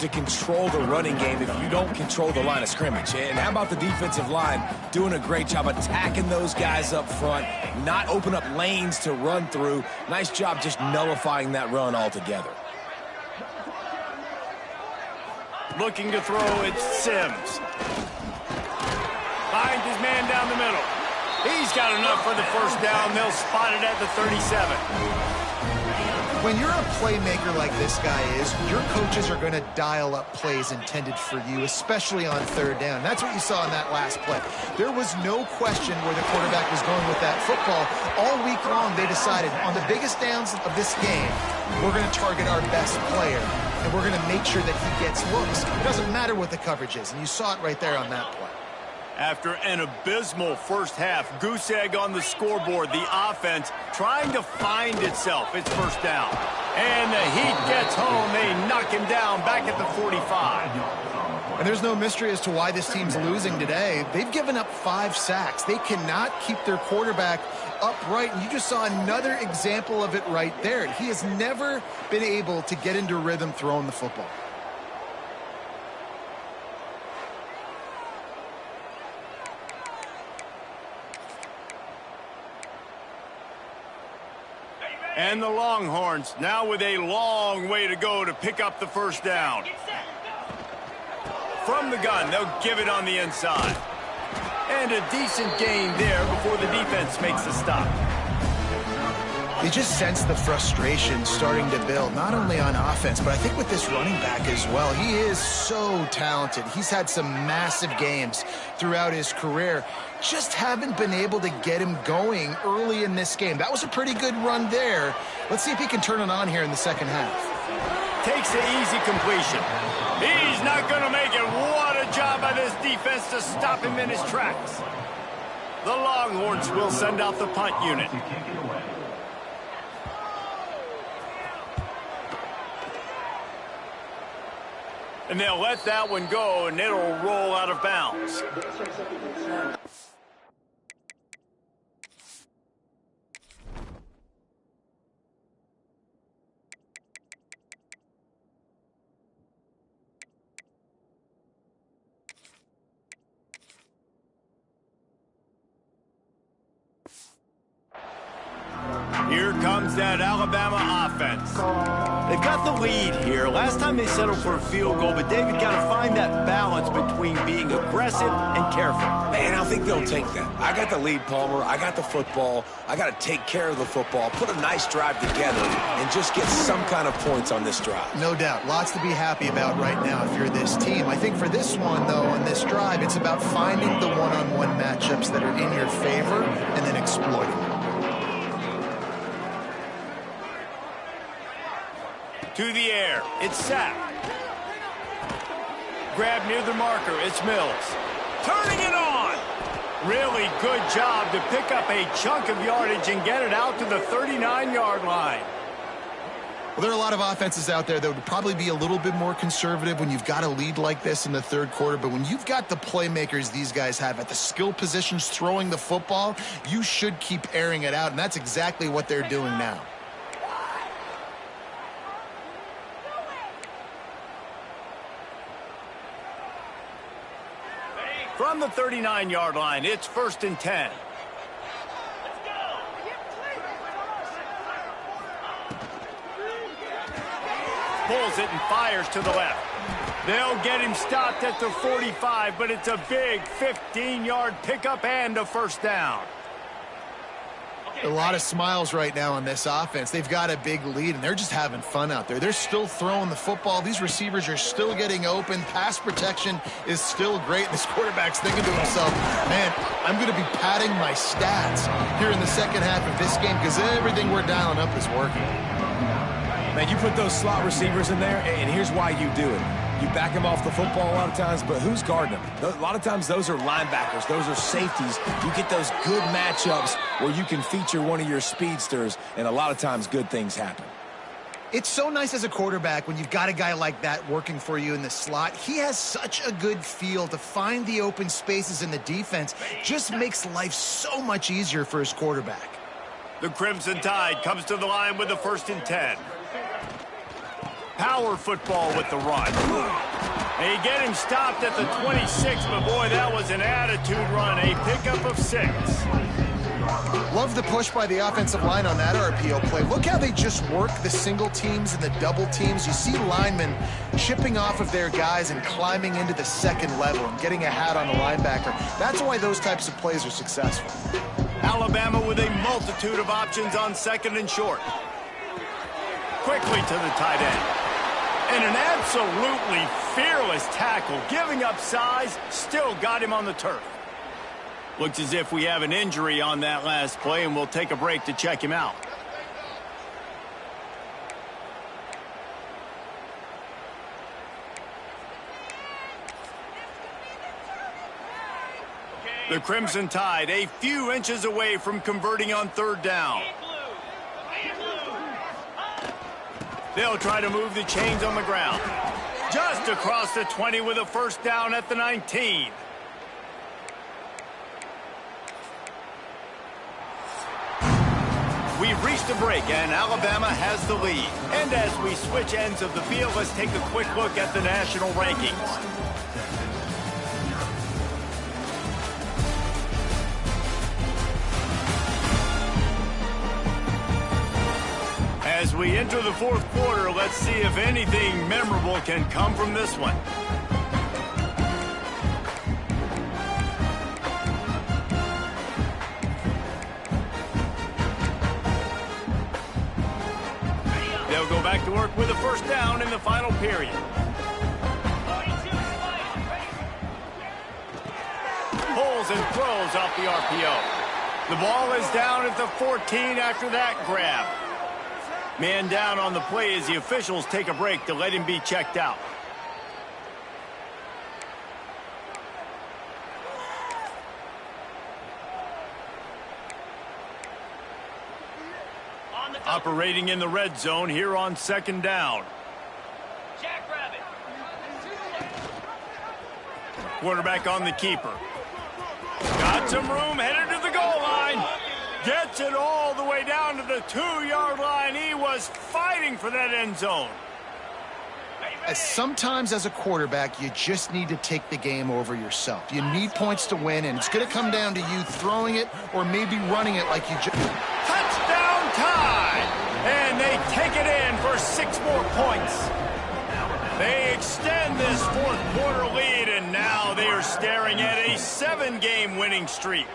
to control the running game if you don't control the line of scrimmage. And how about the defensive line doing a great job attacking those guys up front, not open up lanes to run through. Nice job just nullifying that run altogether. Looking to throw, it's Sims. Finds his man down the middle. He's got enough for the first down. They'll spot it at the 37. When you're a playmaker like this guy is, your coaches are going to dial up plays intended for you, especially on third down. That's what you saw in that last play. There was no question where the quarterback was going with that football. All week long, they decided on the biggest downs of this game, we're going to target our best player, and we're going to make sure that he gets looks. It doesn't matter what the coverage is, and you saw it right there on that play. After an abysmal first half, goose egg on the scoreboard, the offense trying to find itself. It's first down. And the Heat gets home. They knock him down back at the 45. And there's no mystery as to why this team's losing today. They've given up 5 sacks. They cannot keep their quarterback upright, and you just saw another example of it right there. He has never been able to get into rhythm throwing the football. And the Longhorns now with a long way to go to pick up the first down. From the gun, they'll give it on the inside. And a decent gain there before the defense makes a stop. You just sense the frustration starting to build, not only on offense, but I think with this running back as well. He is so talented. He's had some massive games throughout his career. Just haven't been able to get him going early in this game. That was a pretty good run there. Let's see if he can turn it on here in the second half. Takes the easy completion. He's not going to make it. What a job by this defense to stop him in his tracks. The Longhorns will send out the punt unit. And they'll let that one go, and it'll roll out of bounds. Here comes that Alabama offense. They've got the lead here. Last time they settled for a field goal, but David got to find that balance between being aggressive and careful. Man, I think they'll take that. I got the lead, Palmer. I got the football. I got to take care of the football, put a nice drive together, and just get some kind of points on this drive. No doubt. Lots to be happy about right now if you're this team. I think for this one, though, on this drive, it's about finding the one-on-one matchups that are in your favor and then exploiting them. To the air, it's Sapp. Grab near the marker, it's Mills. Turning it on! Really good job to pick up a chunk of yardage and get it out to the 39-yard line. Well, there are a lot of offenses out there that would probably be a little bit more conservative when you've got a lead like this in the third quarter. But when you've got the playmakers these guys have at the skill positions throwing the football, you should keep airing it out. And that's exactly what they're doing now. From the 39-yard line, it's 1st and 10. pulls it and fires to the left. They'll get him stopped at the 45, but it's a big 15-yard pickup and a first down. A lot of smiles right now on this offense. They've got a big lead, and they're just having fun out there. They're still throwing the football. These receivers are still getting open. Pass protection is still great. And this quarterback's thinking to himself, man, I'm going to be padding my stats here in the second half of this game because everything we're dialing up is working. Man, you put those slot receivers in there, and here's why you do it. You back them off the football a lot of times, but who's guarding them? A lot of times those are linebackers. Those are safeties. You get those good matchups where you can feature one of your speedsters, and a lot of times good things happen. It's so nice as a quarterback when you've got a guy like that working for you in the slot. He has such a good feel to find the open spaces in the defense. Just makes life so much easier for his quarterback. The Crimson Tide comes to the line with the 1st and 10. Power football with the run. They get him stopped at the 26, but boy, that was an attitude run. A pickup of 6. Love the push by the offensive line on that RPO play. Look how they just work the single teams and the double teams. You see linemen chipping off of their guys and climbing into the second level and getting a hat on the linebacker. That's why those types of plays are successful. Alabama with a multitude of options on 2nd and short. Quickly to the tight end. And an absolutely fearless tackle, giving up size, still got him on the turf. Looks as if we have an injury on that last play, and we'll take a break to check him out. The Crimson Tide a few inches away from converting on 3rd down. They'll try to move the chains on the ground. Just across the 20 with a first down at the 19. We've reached a break, and Alabama has the lead. And as we switch ends of the field, let's take a quick look at the national rankings. As we enter the 4th quarter, let's see if anything memorable can come from this one. They'll go back to work with a first down in the final period. Pulls and throws off the RPO. The ball is down at the 14 after that grab. Man down on the play as the officials take a break to let him be checked out. Operating in the red zone here on 2nd down. Quarterback on the keeper. Got some room, headed to the goal line. Gets it all the way down to the 2-yard line. He was fighting for that end zone. Sometimes as a quarterback, you just need to take the game over yourself. You need points to win, and it's going to come down to you throwing it or maybe running it like you just... Touchdown Tide! And they take it in for 6 more points. They extend this 4th quarter lead, and now they are staring at a 7-game winning streak.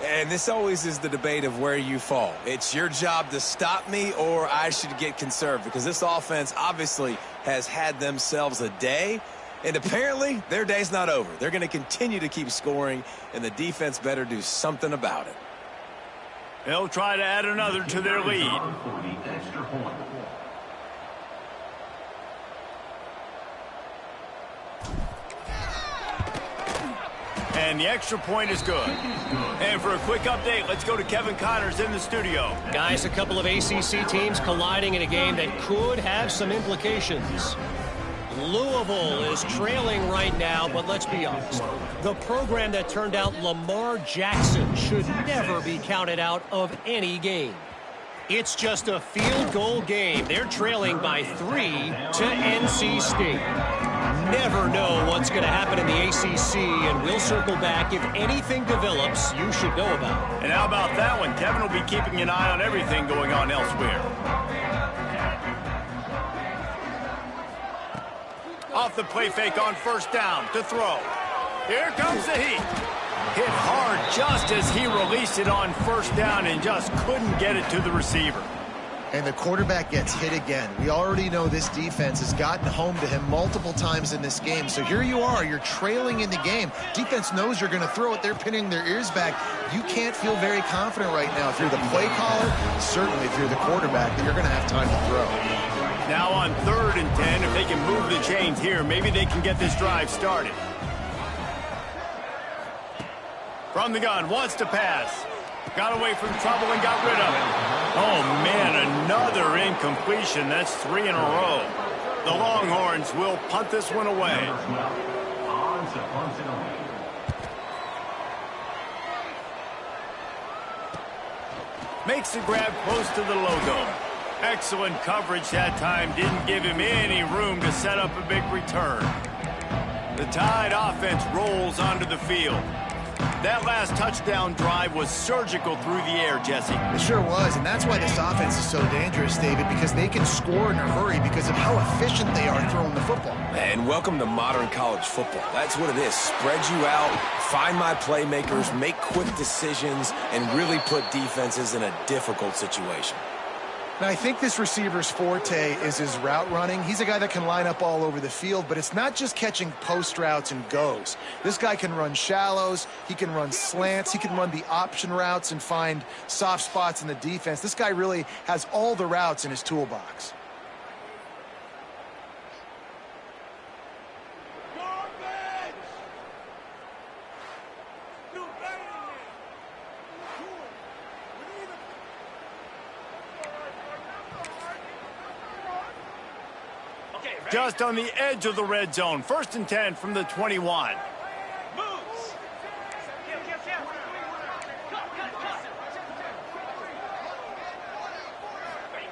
And this always is the debate of where you fall. It's your job to stop me, or I should get conserved, because this offense obviously has had themselves a day, and apparently their day's not over. They're going to continue to keep scoring, and the defense better do something about it. They'll try to add another to their lead. And the extra point is good. And for a quick update, let's go to Kevin Connors in the studio. Guys, a couple of ACC teams colliding in a game that could have some implications. Louisville is trailing right now, but let's be honest. The program that turned out Lamar Jackson should never be counted out of any game. It's just a field goal game. They're trailing by 3 to NC State. Never know what's going to happen in the ACC, and we'll circle back if anything develops you should know about. And how about that one? Kevin will be keeping an eye on everything going on elsewhere. Off the play fake on first down to throw. Here comes the heat. Hit hard just as he released it on first down and just couldn't get it to the receiver. And the quarterback gets hit again. We already know this defense has gotten home to him multiple times in this game. So here you are, you're trailing in the game. Defense knows you're going to throw it. They're pinning their ears back. You can't feel very confident right now if you're the play caller, certainly if you're the quarterback, that you're going to have time to throw. Now on 3rd and 10, if they can move the chains here, maybe they can get this drive started. From the gun, wants to pass. Got away from trouble and got rid of it. Oh, man, another incompletion. That's 3 in a row. The Longhorns will punt this one away. Makes the grab close to the logo. Excellent coverage that time. Didn't give him any room to set up a big return. The Tide offense rolls onto the field. That last touchdown drive was surgical through the air, Jesse. It sure was, and that's why this offense is so dangerous, David, because they can score in a hurry because of how efficient they are throwing the football. And welcome to modern college football. That's what it is. Spread you out, find my playmakers, make quick decisions, and really put defenses in a difficult situation. Now, I think this receiver's forte is his route running. He's a guy that can line up all over the field, but it's not just catching post routes and goes. This guy can run shallows, he can run slants, he can run the option routes and find soft spots in the defense. This guy really has all the routes in his toolbox. Just on the edge of the red zone. 1st and 10 from the 21.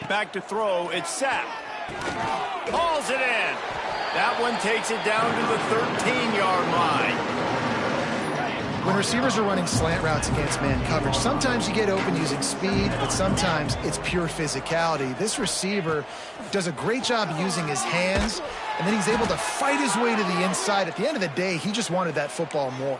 Back to throw. It's Sapp. Hauls it in. That one takes it down to the 13-yard line. When receivers are running slant routes against man coverage, sometimes you get open using speed, but sometimes it's pure physicality. This receiver does a great job using his hands, and then he's able to fight his way to the inside. At the end of the day, he just wanted that football more.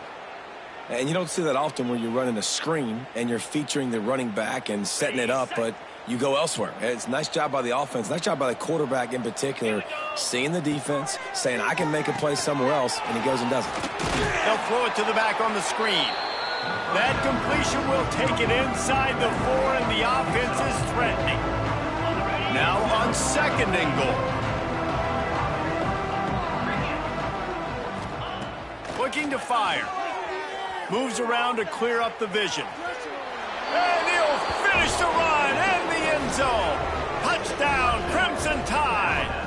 And you don't see that often where you're running a screen and you're featuring the running back and setting it up, but you go elsewhere. It's a nice job by the offense, nice job by the quarterback in particular, seeing the defense, saying I can make a play somewhere else, and he goes and does it. They'll throw it to the back on the screen. That completion will take it inside the 4, and the offense is threatening. Now on 2nd and goal. Looking to fire. Moves around to clear up the vision. And he'll finish the run in the end zone. Touchdown, Crimson Tide.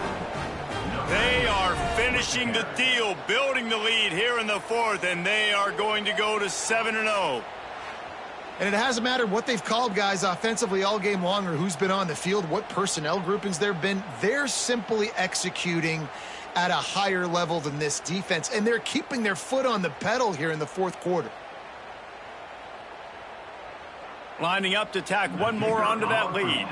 They are finishing the deal, building the lead here in the 4th, and they are going to go to 7-0. And it hasn't mattered what they've called guys offensively all game long or who's been on the field, what personnel groupings there have been. They're simply executing at a higher level than this defense, and they're keeping their foot on the pedal here in the 4th quarter. Lining up to tack one more onto that lead.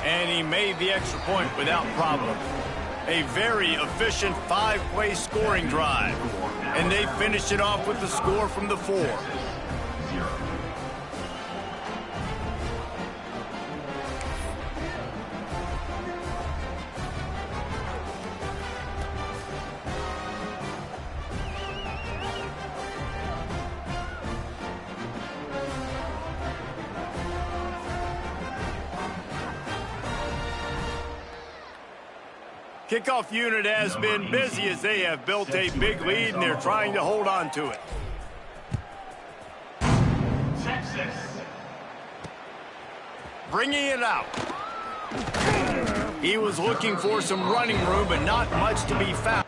And he made the extra point without problem. A very efficient 5-play scoring drive. And they finished it off with the score from the 4. Kickoff unit has been busy as they have built a big lead, and they're trying to hold on to it. Bringing it out. He was looking for some running room, but not much to be found.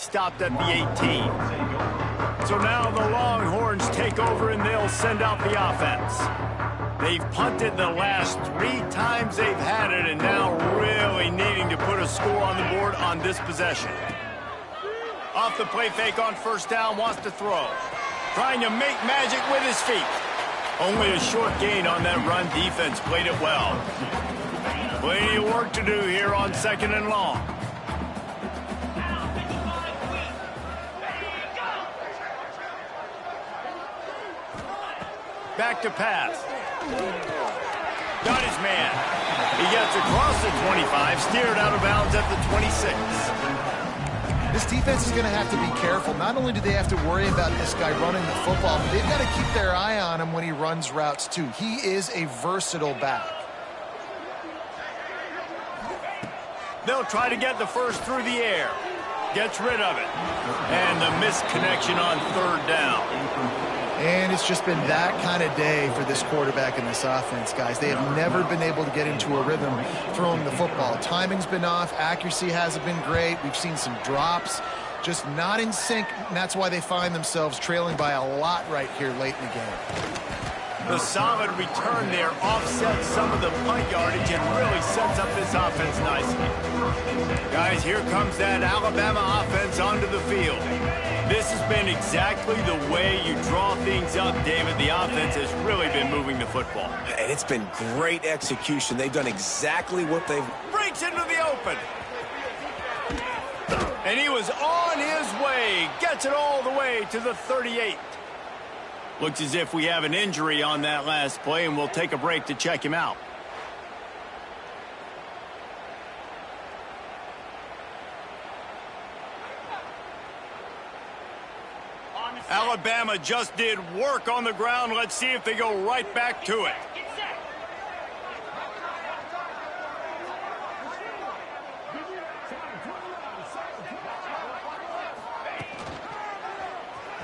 stopped at the 18. So now the Longhorns take over and they'll send out the offense. They've punted the last 3 times they've had it, and now really needing to put a score on the board on this possession. Off the play fake on first down, wants to throw. Trying to make magic with his feet. Only a short gain on that run. Defense played it well. Plenty of work to do here on 2nd and long. Back to pass. Got his man. He gets across the 25, steered out of bounds at the 26. This defense is going to have to be careful. Not only do they have to worry about this guy running the football, but they've got to keep their eye on him when he runs routes too. He is a versatile back. They'll try to get the first through the air. Gets rid of it. And the missed connection on 3rd down. And it's just been that kind of day for this quarterback in this offense, guys. They have never been able to get into a rhythm throwing the football. Timing's been off. Accuracy hasn't been great. We've seen some drops. Just not in sync, and that's why they find themselves trailing by a lot right here late in the game. The solid return there offsets some of the punt yardage and really sets up this offense nicely. Guys, here comes that Alabama offense onto the field. This has been exactly the way you draw things up, David. The offense has really been moving the football. And it's been great execution. They've done exactly what they've... Breaks into the open. And he was on his way. Gets it all the way to the 38. Looks as if we have an injury on that last play, and we'll take a break to check him out. Alabama just did work on the ground. Let's see if they go right back to it.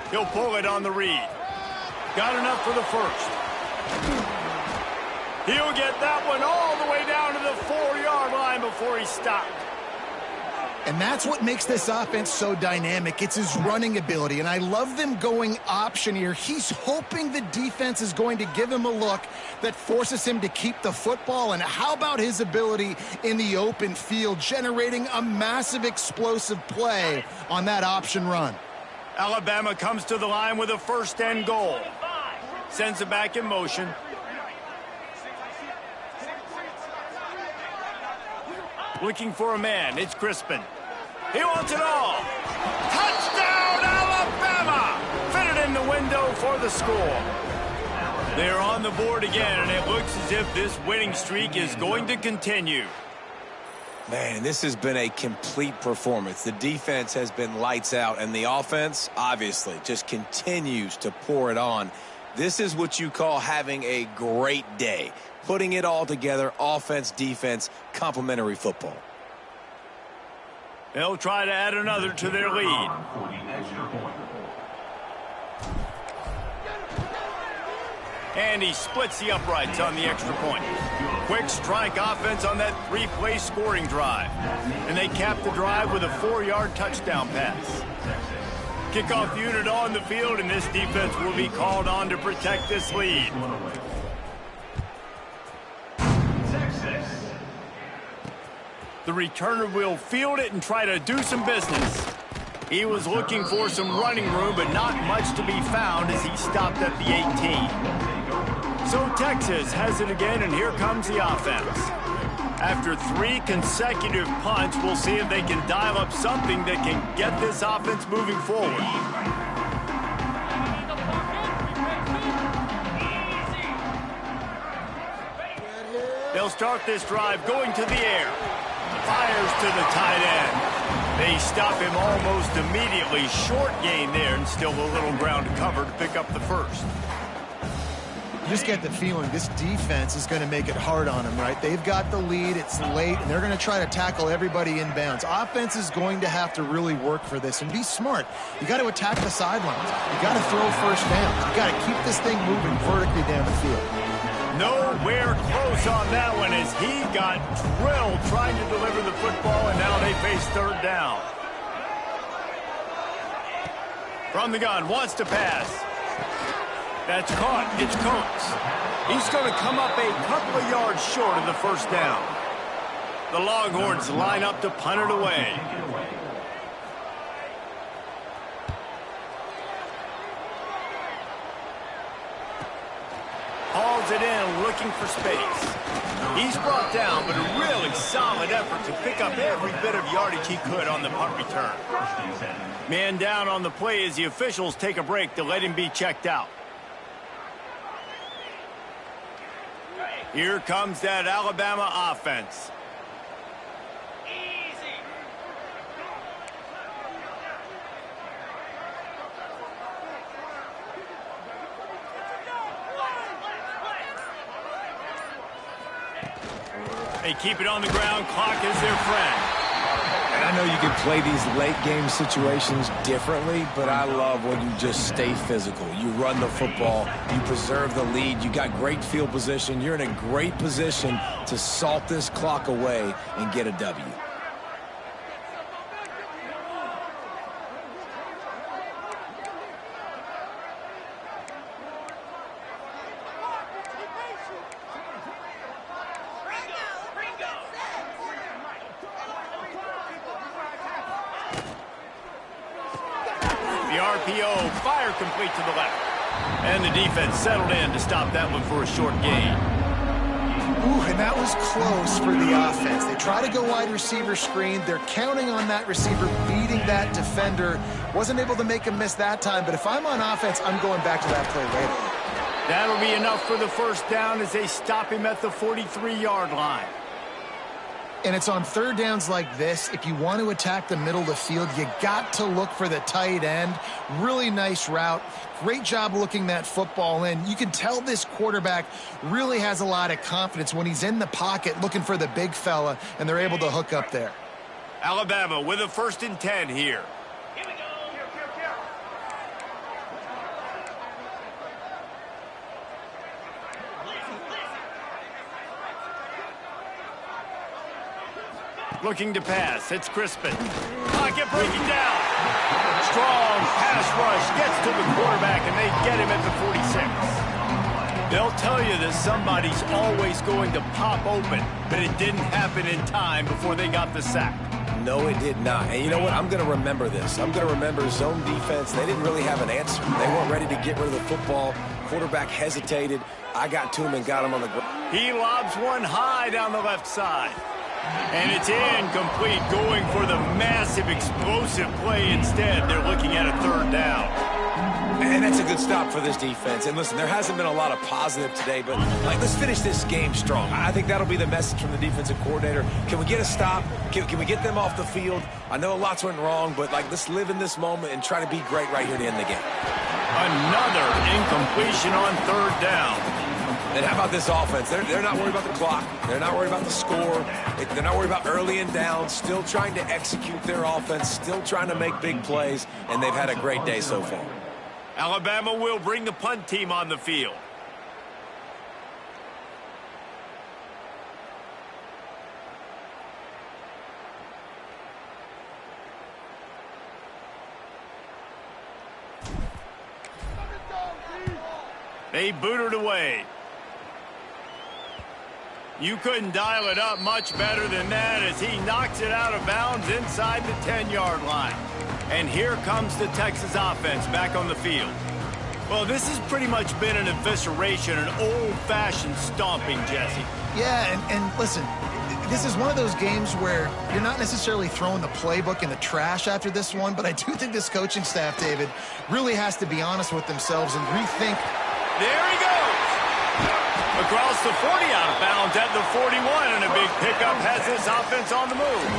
He'll pull it on the read. Got enough for the first. He'll get that one all the way down to the 4-yard line before he stopped. And that's what makes this offense so dynamic. It's his running ability, and I love them going option here. He's hoping the defense is going to give him a look that forces him to keep the football. And how about his ability in the open field, generating a massive explosive play on that option run? Alabama comes to the line with a 1st and goal. Sends it back in motion. Looking for a man. It's Crispin. He wants it all. Touchdown, Alabama! Fitted in the window for the score. They're on the board again, and it looks as if this winning streak is going to continue. Man, this has been a complete performance. The defense has been lights out, and the offense, obviously, just continues to pour it on. This is what you call having a great day. Putting it all together, offense, defense, complementary football. They'll try to add another to their lead. And he splits the uprights on the extra point. Quick strike offense on that 3-play scoring drive. And they cap the drive with a 4-yard touchdown pass. Kickoff unit on the field, and this defense will be called on to protect this lead. The returner will field it and try to do some business. He was looking for some running room, but not much to be found as he stopped at the 18. So Texas has it again, and here comes the offense. After 3 consecutive punts, we'll see if they can dial up something that can get this offense moving forward. They'll start this drive going to the air. Fires to the tight end. They stop him almost immediately. Short gain there, and still a little ground to cover to pick up the first. You just get the feeling this defense is going to make it hard on them, right? They've got the lead, it's late, and they're going to try to tackle everybody inbounds. Offense is going to have to really work for this and be smart. You got to attack the sidelines. You got to throw first down. You got to keep this thing moving vertically down the field. Nowhere close on that one as he got drilled trying to deliver the football, and now they face 3rd down. From the gun, wants to pass. That's caught. It's Coates. He's going to come up a couple of yards short of the first down. The Longhorns line up to punt it away. Hauls it in, looking for space. He's brought down, but a really solid effort to pick up every bit of yardage he could on the punt return. Man down on the play as the officials take a break to let him be checked out. Here comes that Alabama offense. They keep it on the ground. Clock is their friend. And I know you can play these late game situations differently, but I love when you just stay physical. You run the football, you preserve the lead, you got great field position, you're in a great position to salt this clock away and get a W. The RPO, fire complete to the left. And the defense settled in to stop that one for a short gain. Ooh, and that was close for the offense. They try to go wide receiver screen. They're counting on that receiver beating that defender. Wasn't able to make him miss that time, but if I'm on offense, I'm going back to that play later. That'll be enough for the first down as they stop him at the 43-yard line. And it's on third downs like this. If you want to attack the middle of the field, you got to look for the tight end. Really nice route. Great job looking that football in. You can tell this quarterback really has a lot of confidence when he's in the pocket looking for the big fella, and they're able to hook up there. Alabama with a 1st and 10 here. Looking to pass. It's Crispin. Pocket breaking down. Strong pass rush gets to the quarterback, and they get him at the 46. They'll tell you that somebody's always going to pop open, but it didn't happen in time before they got the sack. No, it did not. And you know what? I'm going to remember this. I'm going to remember zone defense. They didn't really have an answer. They weren't ready to get rid of the football. Quarterback hesitated. I got to him and got him on the ground. He lobs one high down the left side. And it's incomplete, going for the massive explosive play instead. They're looking at a 3rd down. And that's a good stop for this defense. And listen, there hasn't been a lot of positive today, but let's finish this game strong. I think that'll be the message from the defensive coordinator. Can we get a stop? Can we get them off the field? I know lots went wrong, but let's live in this moment and try to be great right here to end the game. Another incompletion on 3rd down. And how about this offense? They're not worried about the clock. They're not worried about the score. They're not worried about early and down. Still trying to execute their offense. Still trying to make big plays. And they've had a great day so far. Alabama will bring the punt team on the field. They boot it away. You couldn't dial it up much better than that as he knocks it out of bounds inside the 10-yard line. And here comes the Texas offense back on the field. Well, this has pretty much been an evisceration, an old-fashioned stomping, Jesse. Yeah, and listen, this is one of those games where you're not necessarily throwing the playbook in the trash after this one, but I do think this coaching staff, David, really has to be honest with themselves and rethink. There he goes. Across the 40, out of bounds at the 41, and a big pickup has this offense on the move.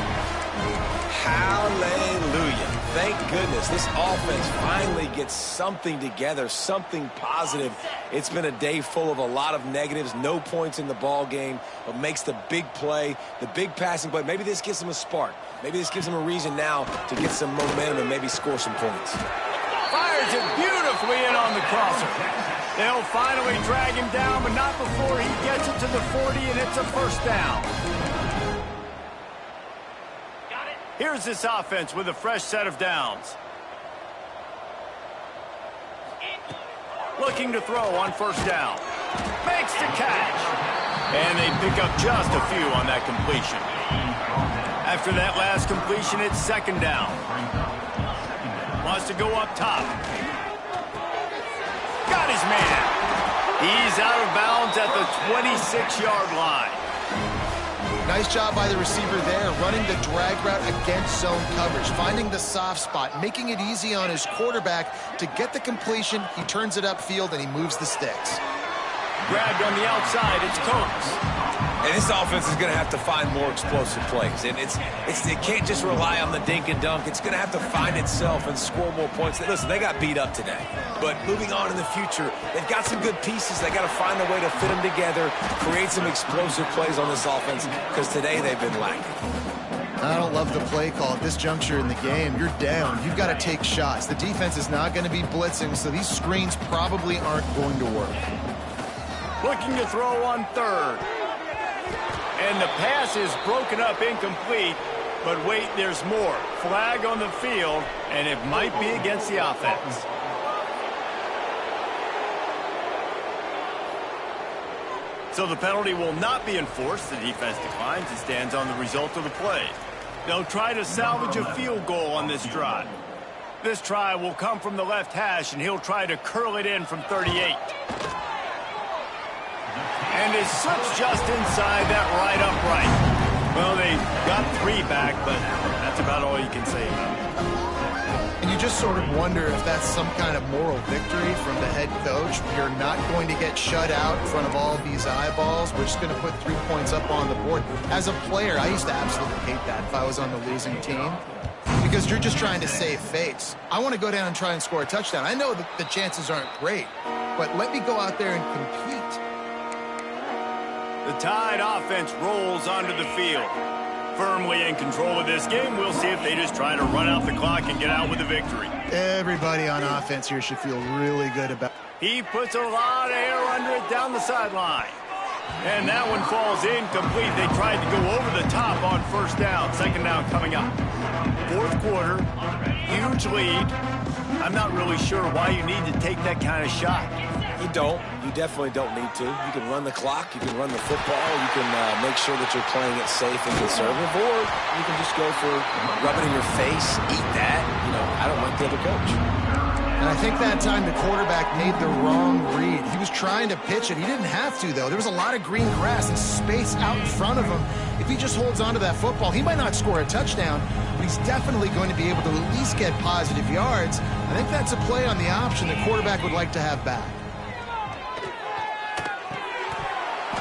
Hallelujah. Thank goodness this offense finally gets something together, something positive. It's been a day full of a lot of negatives, no points in the ball game, but makes the big play, the big passing play. Maybe this gives them a spark. Maybe this gives them a reason now to get some momentum and maybe score some points. Fires it beautifully in on the crosser. They'll finally drag him down, but not before he gets it to the 40, and it's a 1st down. Here's this offense with a fresh set of downs. Looking to throw on first down. Makes the catch. And they pick up just a few on that completion. After that last completion, it's second down. Wants to go up top. Got his man. He's out of bounds at the 26-yard line. Nice job by the receiver there, running the drag route against zone coverage, finding the soft spot, making it easy on his quarterback to get the completion. He turns it upfield, and he moves the sticks. Grabbed on the outside, it's Coates. And this offense is going to have to find more explosive plays. And it can't just rely on the dink and dunk. It's going to have to find itself and score more points. Listen, they got beat up today. But moving on in the future, they've got some good pieces. They got to find a way to fit them together, create some explosive plays on this offense, because today they've been lacking. I don't love the play call at this juncture in the game. You're down. You've got to take shots. The defense is not going to be blitzing, so these screens probably aren't going to work. Looking to throw on third. And the pass is broken up incomplete. But wait, there's more. Flag on the field, and it might be against the offense. So the penalty will not be enforced. The defense declines and stands on the result of the play. They'll try to salvage a field goal on this drive. This try will come from the left hash, and he'll try to curl it in from 38. And it slips just inside that right upright. Well, they got 3 back, but that's about all you can say about it. And you just sort of wonder if that's some kind of moral victory from the head coach. You're not going to get shut out in front of all of these eyeballs. We're just going to put 3 points up on the board. As a player, I used to absolutely hate that if I was on the losing team, because you're just trying to save face. I want to go down and try and score a touchdown. I know that the chances aren't great, but let me go out there and compete. The Tide offense rolls onto the field. Firmly in control of this game. We'll see if they just try to run out the clock and get out with a victory. Everybody on offense here should feel really good about it. He puts a lot of air under it down the sideline. And that one falls incomplete. They tried to go over the top on first down. Second down coming up. Fourth quarter, huge lead. I'm not really sure why you need to take that kind of shot. You don't. You definitely don't need to. You can run the clock. You can run the football. You can make sure that you're playing it safe and conservative, or you can just go for rub it in your face, eat that. I don't like the other coach. And I think that time the quarterback made the wrong read. He was trying to pitch it. He didn't have to, though. There was a lot of green grass and space out in front of him. If he just holds on to that football, he might not score a touchdown, but he's definitely going to be able to at least get positive yards. I think that's a play on the option the quarterback would like to have back.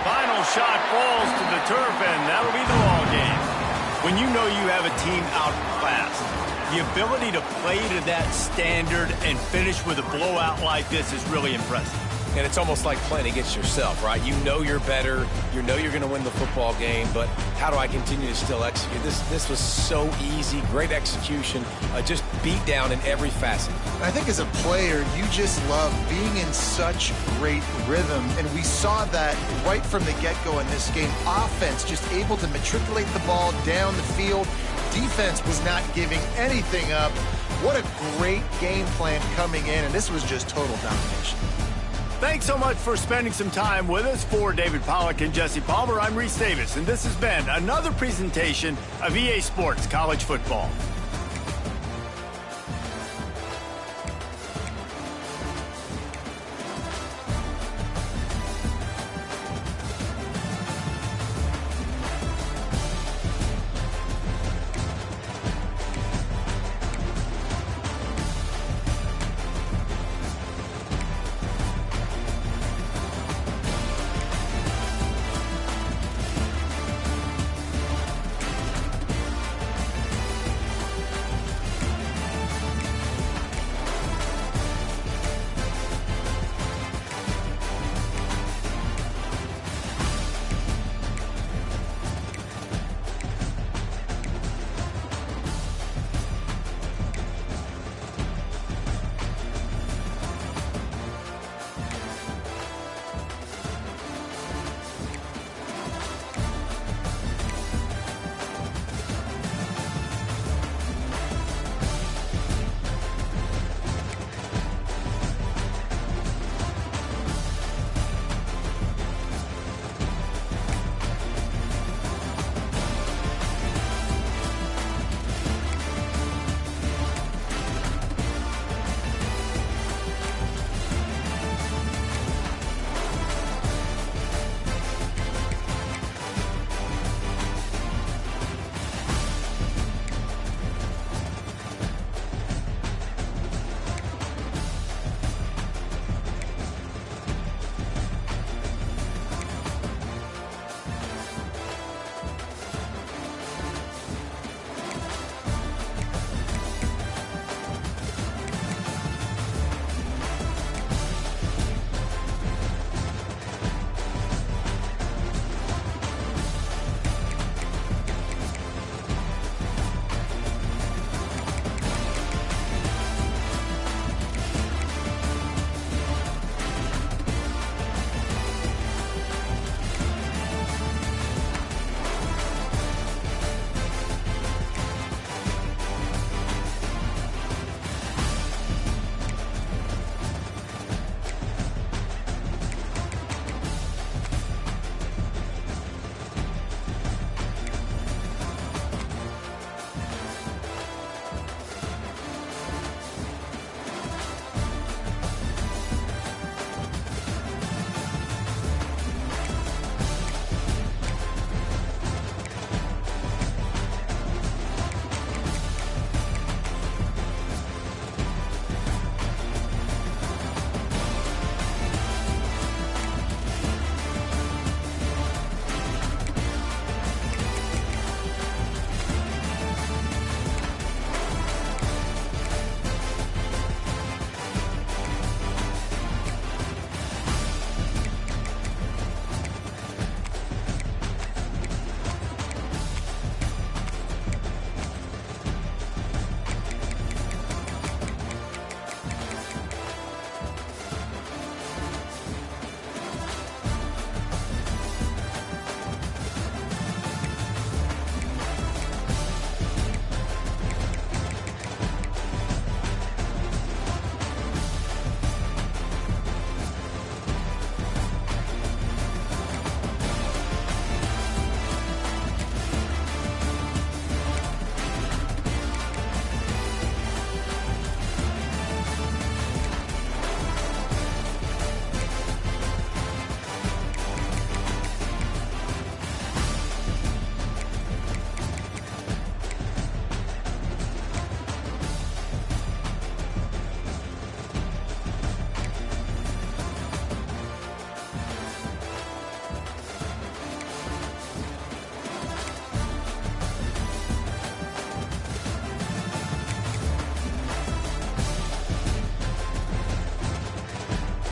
Final shot falls to the turf, and that'll be the ball game. When you know you have a team outclassed, the ability to play to that standard and finish with a blowout like this is really impressive. And it's almost like playing against yourself, right? You know you're better. You know you're going to win the football game, but how do I continue to still execute? This was so easy, great execution, just beat down in every facet. I think as a player, you just love being in such great rhythm, and we saw that right from the get-go in this game. Offense just able to matriculate the ball down the field. Defense was not giving anything up. What a great game plan coming in, and this was just total domination. Thanks so much for spending some time with us. For David Pollack and Jesse Palmer, I'm Reese Davis, and this has been another presentation of EA Sports College Football.